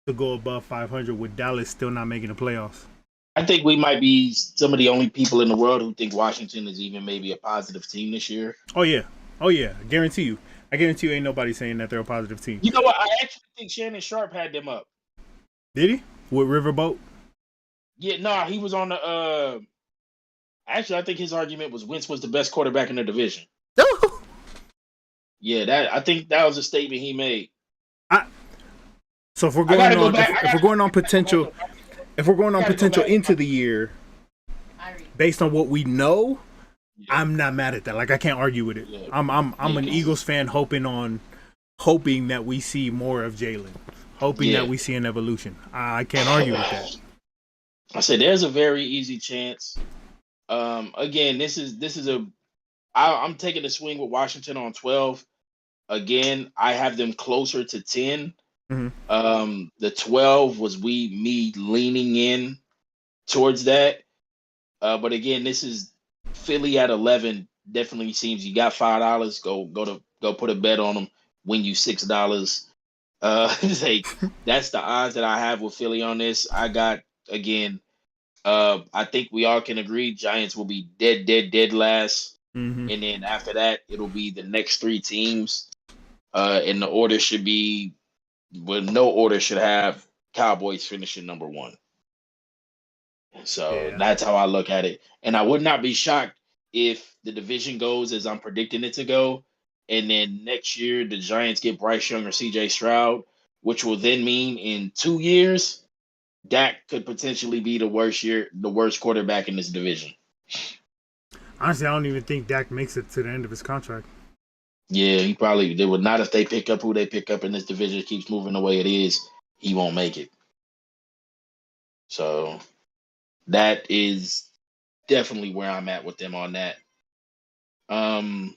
to go above 500 with Dallas still not making the playoffs. I think we might be some of the only people in the world who think Washington is even maybe a positive team this year. Oh yeah. I guarantee you ain't nobody saying that they're a positive team. You know what? I actually think Shannon Sharp had them up. Did he? With Riverboat? Yeah, no, he was on the actually I think his argument was Wentz was the best quarterback in the division. Yeah, I think that was a statement he made. So if we're going on potential into the year, based on what we know, I'm not mad at that. Like, I can't argue with it. Yeah. I'm an Eagles fan hoping that we see more of Jalen, hoping that we see an evolution. I can't argue with that. I said there's a very easy chance. Again, I'm taking a swing with Washington on 12. Again, I have them closer to 10. Mm-hmm. The 12 was me leaning in towards that. But again, this is Philly at 11. Definitely seems you got $5. Go put a bet on them. Win you $6. That's the odds that I have with Philly on this. I got again. I think we all can agree Giants will be dead last. Mm-hmm. And then after that, it'll be the next three teams. And the order should be, no order should have Cowboys finishing number 1. So that's how I look at it. And I would not be shocked if the division goes as I'm predicting it to go. And then next year, the Giants get Bryce Young or CJ Stroud, which will then mean in 2 years, Dak could potentially be the worst quarterback in this division. Honestly, I don't even think Dak makes it to the end of his contract. Yeah, they would not if they pick up who they pick up in this division. Keeps moving the way it is. He won't make it. So that is definitely where I'm at with them on that. Well,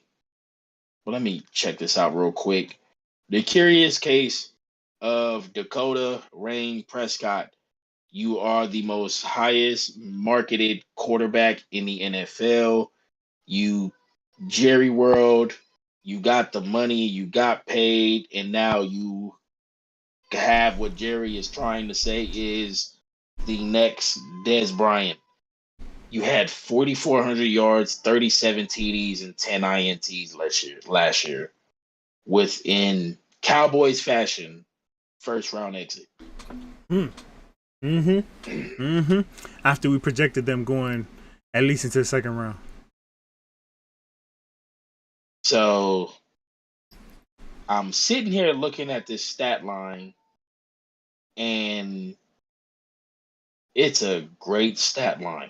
let me check this out real quick. The curious case of Dakota Rain Prescott. You are the most highest marketed quarterback in the NFL. You Jerry World. You got the money, you got paid, and now you have what Jerry is trying to say is the next Dez Bryant. You had 4,400 yards, 37 TDs, and 10 INTs last year. Within Cowboys fashion, first round exit. After we projected them going at least into the second round. So I'm sitting here looking at this stat line, and it's a great stat line.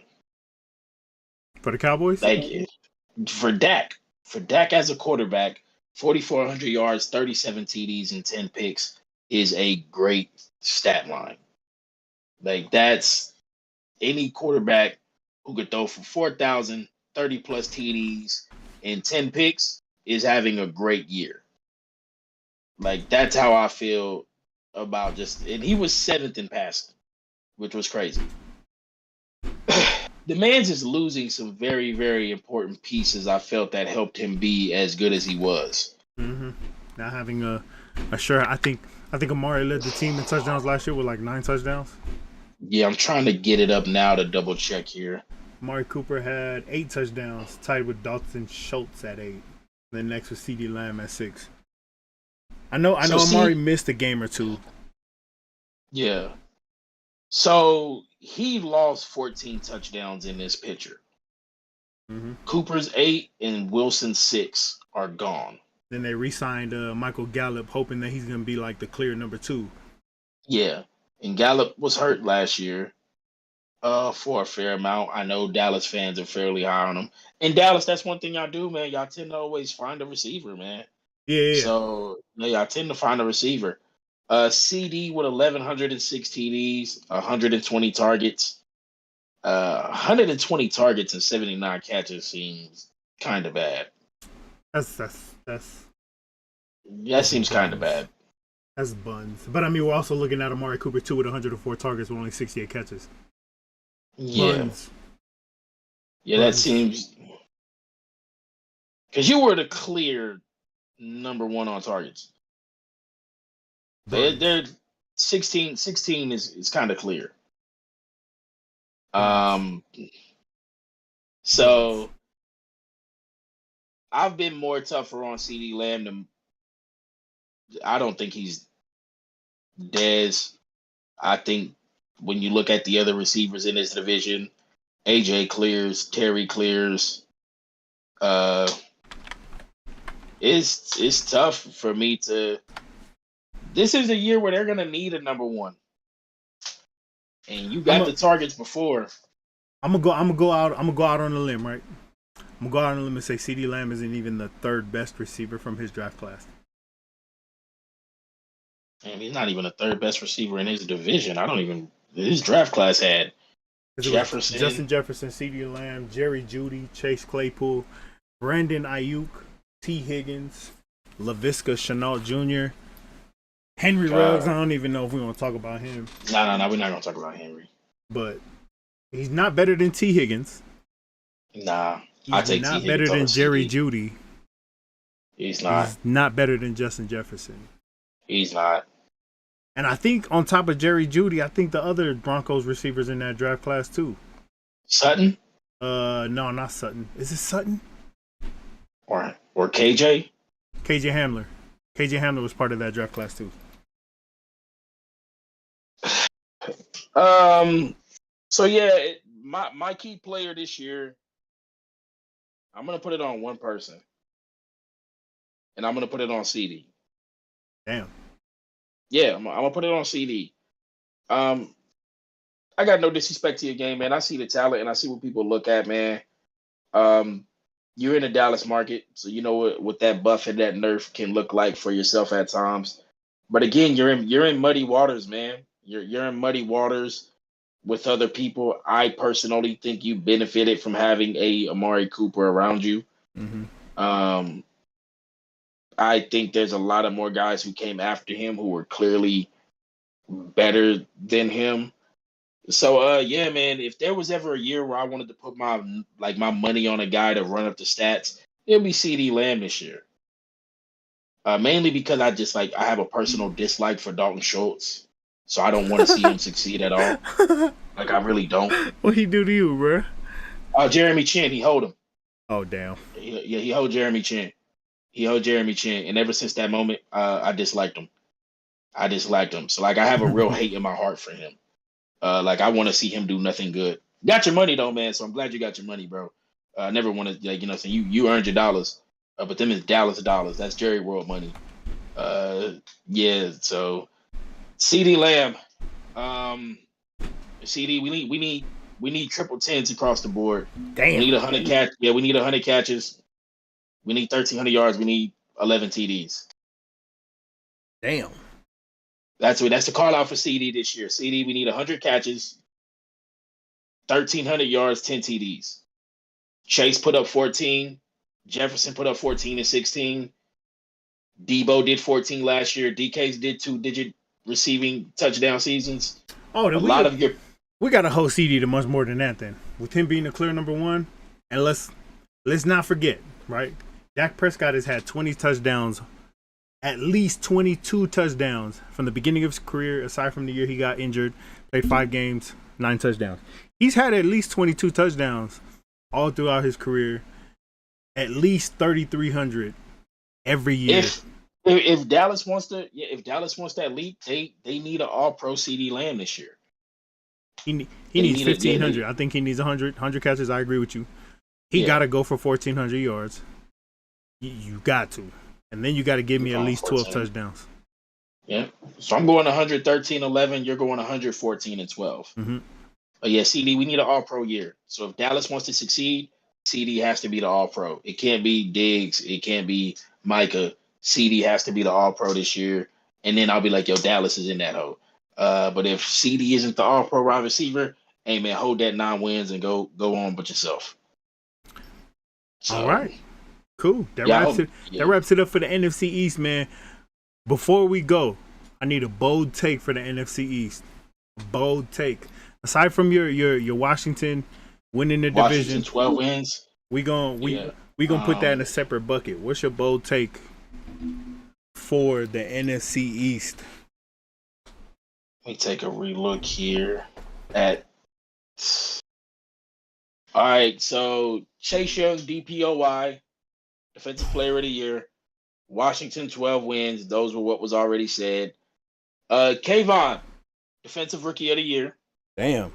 For the Cowboys? Thank you. For Dak as a quarterback, 4,400 yards, 37 TDs, and 10 picks is a great stat line. Like, that's any quarterback who could throw for 4,000, 30 plus TDs, and 10 picks is having a great year. Like, that's how I feel about and he was 7th in passing, which was crazy. The man's just losing some very, very important pieces. I felt that helped him be as good as he was. Mm-hmm. Not having a sure. I think Amari led the team in touchdowns last year with like 9 touchdowns. Yeah, I'm trying to get it up now to double check here. Amari Cooper had 8 touchdowns, tied with Dalton Schultz at 8. Then next was CeeDee Lamb at 6. I know Amari missed a game or 2. Yeah. So he lost 14 touchdowns in this picture. Mm-hmm. Cooper's 8 and Wilson's 6 are gone. Then they re-signed Michael Gallup, hoping that he's going to be like the clear number 2. Yeah. And Gallup was hurt last year for a fair amount. I know Dallas fans are fairly high on him. In Dallas, that's one thing y'all do, man. Y'all tend to always find a receiver, man. Yeah. So, y'all tend to find a receiver. CD with 1,106 TDs, 120 targets. 120 targets and 79 catches seems kind of bad. That seems kind of bad. That's buns. But I mean, we're also looking at Amari Cooper too with 104 targets with only 68 catches. Yeah. Buns. Yeah, that seems. Because you were the clear number 1 on targets. They're 16 is kind of clear. So I've been more tougher on CeeDee Lamb than I don't think he's Dez. I think when you look at the other receivers in this division, AJ clears, Terry clears. It's tough for me to. This is a year where they're gonna need a number one, and you got the targets before. I'm gonna go out on a limb, right? I'm gonna go out on a limb and say CeeDee Lamb isn't even the third best receiver from his draft class. And he's not even the third best receiver in his division. His draft class had Jefferson, Justin Jefferson, CeeDee Lamb, Jerry Jeudy, Chase Claypool, Brandon Ayuk, T. Higgins, LaVisca Chenault Jr., Henry Ruggs. I don't even know if we want to talk about him. No, we're not going to talk about Henry. But he's not better than T. Higgins. Nah, he's not better than Jerry Jeudy. He's not. He's not better than Justin Jefferson. He's not. And I think on top of Jerry Jeudy, I think the other Broncos receivers in that draft class too. Sutton? No, not Sutton. Is it Sutton? Or KJ? KJ Hamler. KJ Hamler was part of that draft class too. So yeah, my key player this year, I'm gonna put it on one person, and I'm gonna put it on CD. Damn. Yeah, I'm gonna put it on CD. I got no disrespect to your game, man. I see the talent and I see what people look at, man. You're in the Dallas market, so you know what that buff and that nerf can look like for yourself at times. But again, you're in muddy waters, man. You're in muddy waters with other people. I personally think you benefited from having a Amari Cooper around you. Mm-hmm. I think there's a lot of more guys who came after him who were clearly better than him. So, yeah, man, if there was ever a year where I wanted to put my money on a guy to run up the stats, it'll be CeeDee Lamb this year. Mainly because I have a personal dislike for Dalton Schultz. So I don't want to see him succeed at all. Like, I really don't. What he do to you, bro? Jeremy Chin, he hold him. Oh, damn. He hold Jeremy Chin. And ever since that moment, I disliked him. So, like, I have a real hate in my heart for him. Like, I want to see him do nothing good. Got your money, though, man, so I'm glad you got your money, bro. I never want to, so you earned your dollars. But them is Dallas dollars. That's Jerry World money. Yeah, so CeeDee Lamb. CD, we need triple tens across the board. Damn. We need 100 catch. Yeah, we need 100 catches. We need 1,300 yards. We need 11 TDs. Damn. That's the call out for CD this year. CD, we need 100 catches, 1,300 yards, 10 TDs. Chase put up 14. Jefferson put up 14 and 16. Debo did 14 last year. DK's did 2-digit receiving touchdown seasons. Oh, we got to hold CD to much more than that then. With him being the clear number one, and let's not forget, right? Dak Prescott has had 20 touchdowns, at least 22 touchdowns from the beginning of his career, aside from the year he got injured, played 5 games, 9 touchdowns. He's had at least 22 touchdowns all throughout his career, at least 3,300 every year. If Dallas wants that leap, they need an all-pro CD Lamb this year. He needs 1,500. I think he needs 100 catches. I agree with you. He got to go for 1,400 yards. You got to. And then you got to give me at least 12 touchdowns. Yeah. So I'm going 113, 11. You're going 114 and 12. Mm-hmm. But yeah, CD, we need an all-pro year. So if Dallas wants to succeed, CD has to be the all-pro. It can't be Diggs. It can't be Micah. CD has to be the all-pro this year. And then I'll be like, yo, Dallas is in that hole. But if CD isn't the all-pro wide receiver, hey, man, hold that 9 wins and go on with yourself. So, all right. Cool. That wraps it up for the NFC East, man. Before we go, I need a bold take for the NFC East. A bold take. Aside from your Washington winning the division, 12 wins. We gonna put that in a separate bucket. What's your bold take for the NFC East? Let me take a relook here at. All right, so Chase Young, DPOY, Defensive Player of the Year. Washington, 12 wins. Those were what was already said. Kayvon, Defensive Rookie of the Year. Damn.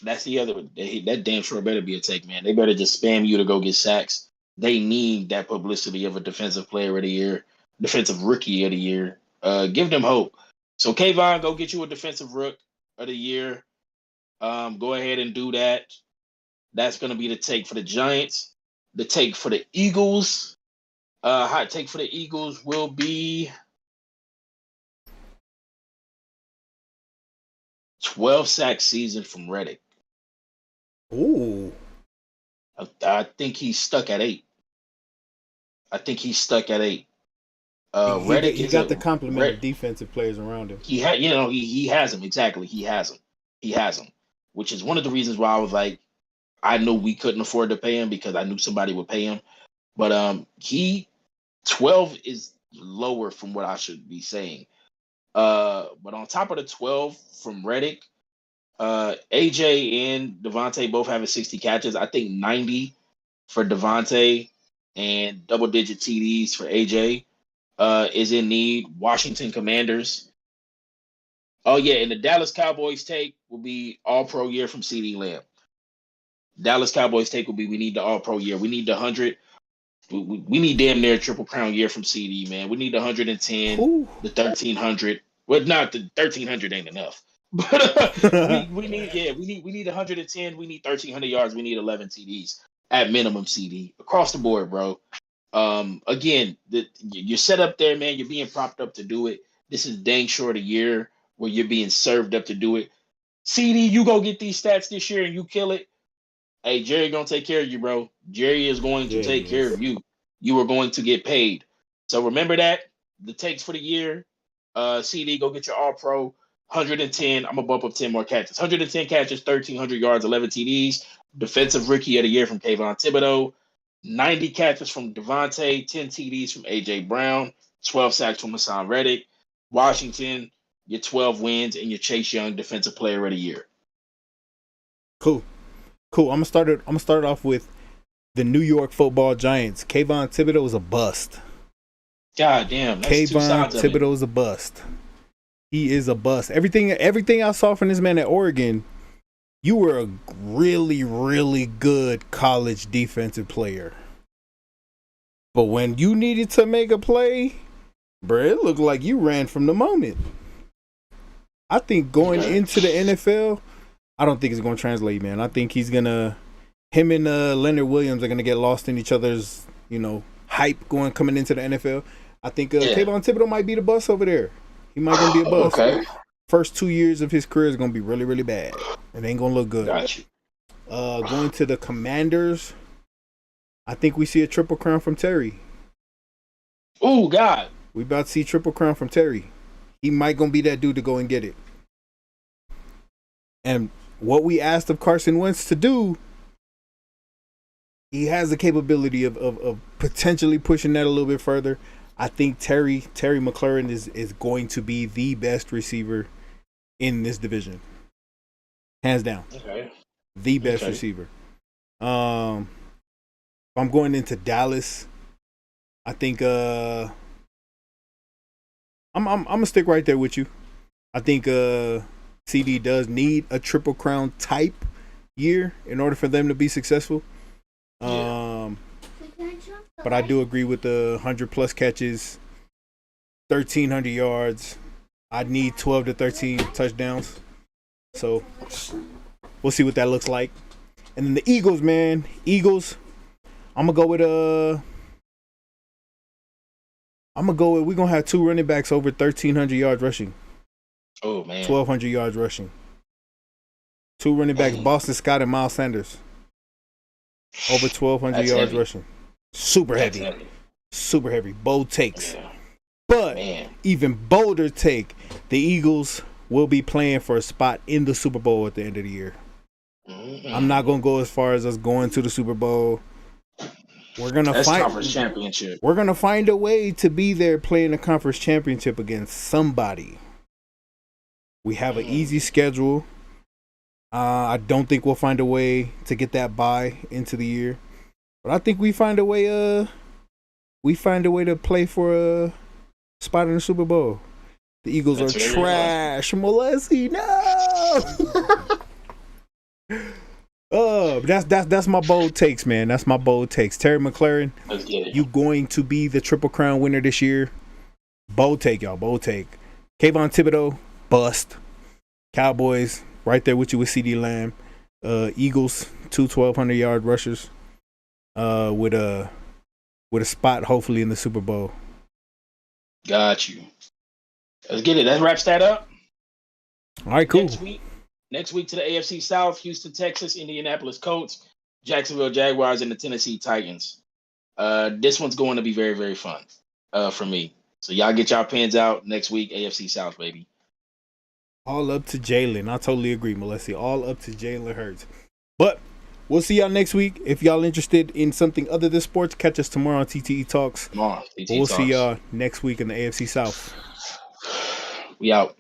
That's the other one. That damn sure better be a take, man. They better just spam you to go get sacks. They need that publicity of a Defensive Player of the Year, Defensive Rookie of the Year. Give them hope. So Kayvon, go get you a Defensive Rook of the Year. Go ahead and do that. That's going to be the take for the Giants. The take for the Eagles. Hot take for the Eagles will be 12 sack season from Reddick. Ooh. I think he's stuck at 8. Reddick he got the complement of defensive players around him. He has him. Exactly. He has him. Which is one of the reasons why I was like, I knew we couldn't afford to pay him because I knew somebody would pay him. But 12 is lower from what I should be saying. But on top of the 12 from Reddick, AJ and Devontae both having 60 catches. I think 90 for Devontae and double-digit TDs for AJ is in need. Washington Commanders. Oh, yeah, and the Dallas Cowboys take will be all-pro year from CeeDee Lamb. Dallas Cowboys take will be we need the all-pro year. We need the 100. We need damn near triple crown year from CD, man. We need the 110, Ooh. The 1300. Well, not the 1300 ain't enough. But we need 110. We need 1300 yards. We need 11 TDs at minimum. CD across the board, bro. Again, you're set up there, man. You're being propped up to do it. This is dang short a year where you're being served up to do it. CD, you go get these stats this year and you kill it. Hey, Jerry gonna take care of you, bro. Jerry is going to take care of you. You are going to get paid. So remember that. The takes for the year. CD, go get your all-pro. 110. I'm going to bump up 10 more catches. 110 catches, 1,300 yards, 11 TDs. Defensive Rookie of the Year from Kayvon Thibodeau. 90 catches from Devontae. 10 TDs from A.J. Brown. 12 sacks from Hassan Reddick. Washington, your 12 wins, and your Chase Young Defensive Player of the Year. Cool. I'm gonna start it off with the New York Football Giants. Kayvon Thibodeau is a bust. God damn, that's Kayvon Thibodeau is a bust. He is a bust. Everything I saw from this man at Oregon, you were a really, really good college defensive player. But when you needed to make a play, bro, it looked like you ran from the moment. I think going into the NFL, I don't think it's going to translate, man. I think him and Leonard Williams are going to get lost in each other's, hype coming into the NFL. I think Kayvon Thibodeau might be the bust over there. He might going to be a bust. Okay. First 2 years of his career is going to be really, really bad. It ain't going to look good. Gotcha. Going to the Commanders, I think we see a triple crown from Terry. Oh, God. We about to see triple crown from Terry. He might going to be that dude to go and get it. And what we asked of Carson Wentz to do, he has the capability of potentially pushing that a little bit further. I think Terry McLaurin is going to be the best receiver in this division. Hands down. Okay. The best receiver. I'm going into Dallas. I think I'm gonna stick right there with you. I think CD does need a triple crown type year in order for them to be successful. But I do agree with the 100+ catches, 1,300 yards. I need 12 to 13 touchdowns. So we'll see what that looks like. And then the Eagles, man. I'm going to go with we're going to have 2 running backs over 1,300 yards rushing. Oh, man. 1,200 yards rushing. 2 running backs, Boston Scott and Miles Sanders. Over 1,200 yards rushing. Super heavy. Bold takes. Yeah. But even bolder take, the Eagles will be playing for a spot in the Super Bowl at the end of the year. Mm-hmm. I'm not going to go as far as us going to the Super Bowl. We're going to find conference championship. We're going to find a way to be there playing a conference championship against somebody. We have an easy schedule. I don't think we'll find a way to get that bye into the year, but I think we find a way. We find a way to play for a spot in the Super Bowl. The Eagles are trash. Molessi, no. That's my bold takes, man. That's my bold takes. Terry McLaurin, you going to be the Triple Crown winner this year? Bold take, y'all. Bold take. Kayvon Thibodeau, bust. Cowboys, right there with you with CeeDee Lamb. Eagles, 2 1,200-yard rushers. With a spot hopefully in the Super Bowl. Got you. Let's get it. That wraps that up. All right, cool. Next week to the AFC South: Houston, Texas, Indianapolis Colts, Jacksonville Jaguars, and the Tennessee Titans. This one's going to be very, very fun for me. So y'all get y'all pens out next week. AFC South, baby. All up to Jalen. I totally agree, Molessi. All up to Jalen Hurts. But we'll see y'all next week. If y'all interested in something other than sports, catch us tomorrow on TTE Talks. Tomorrow, TTE we'll Talks. see y'all next week in the AFC South. We out.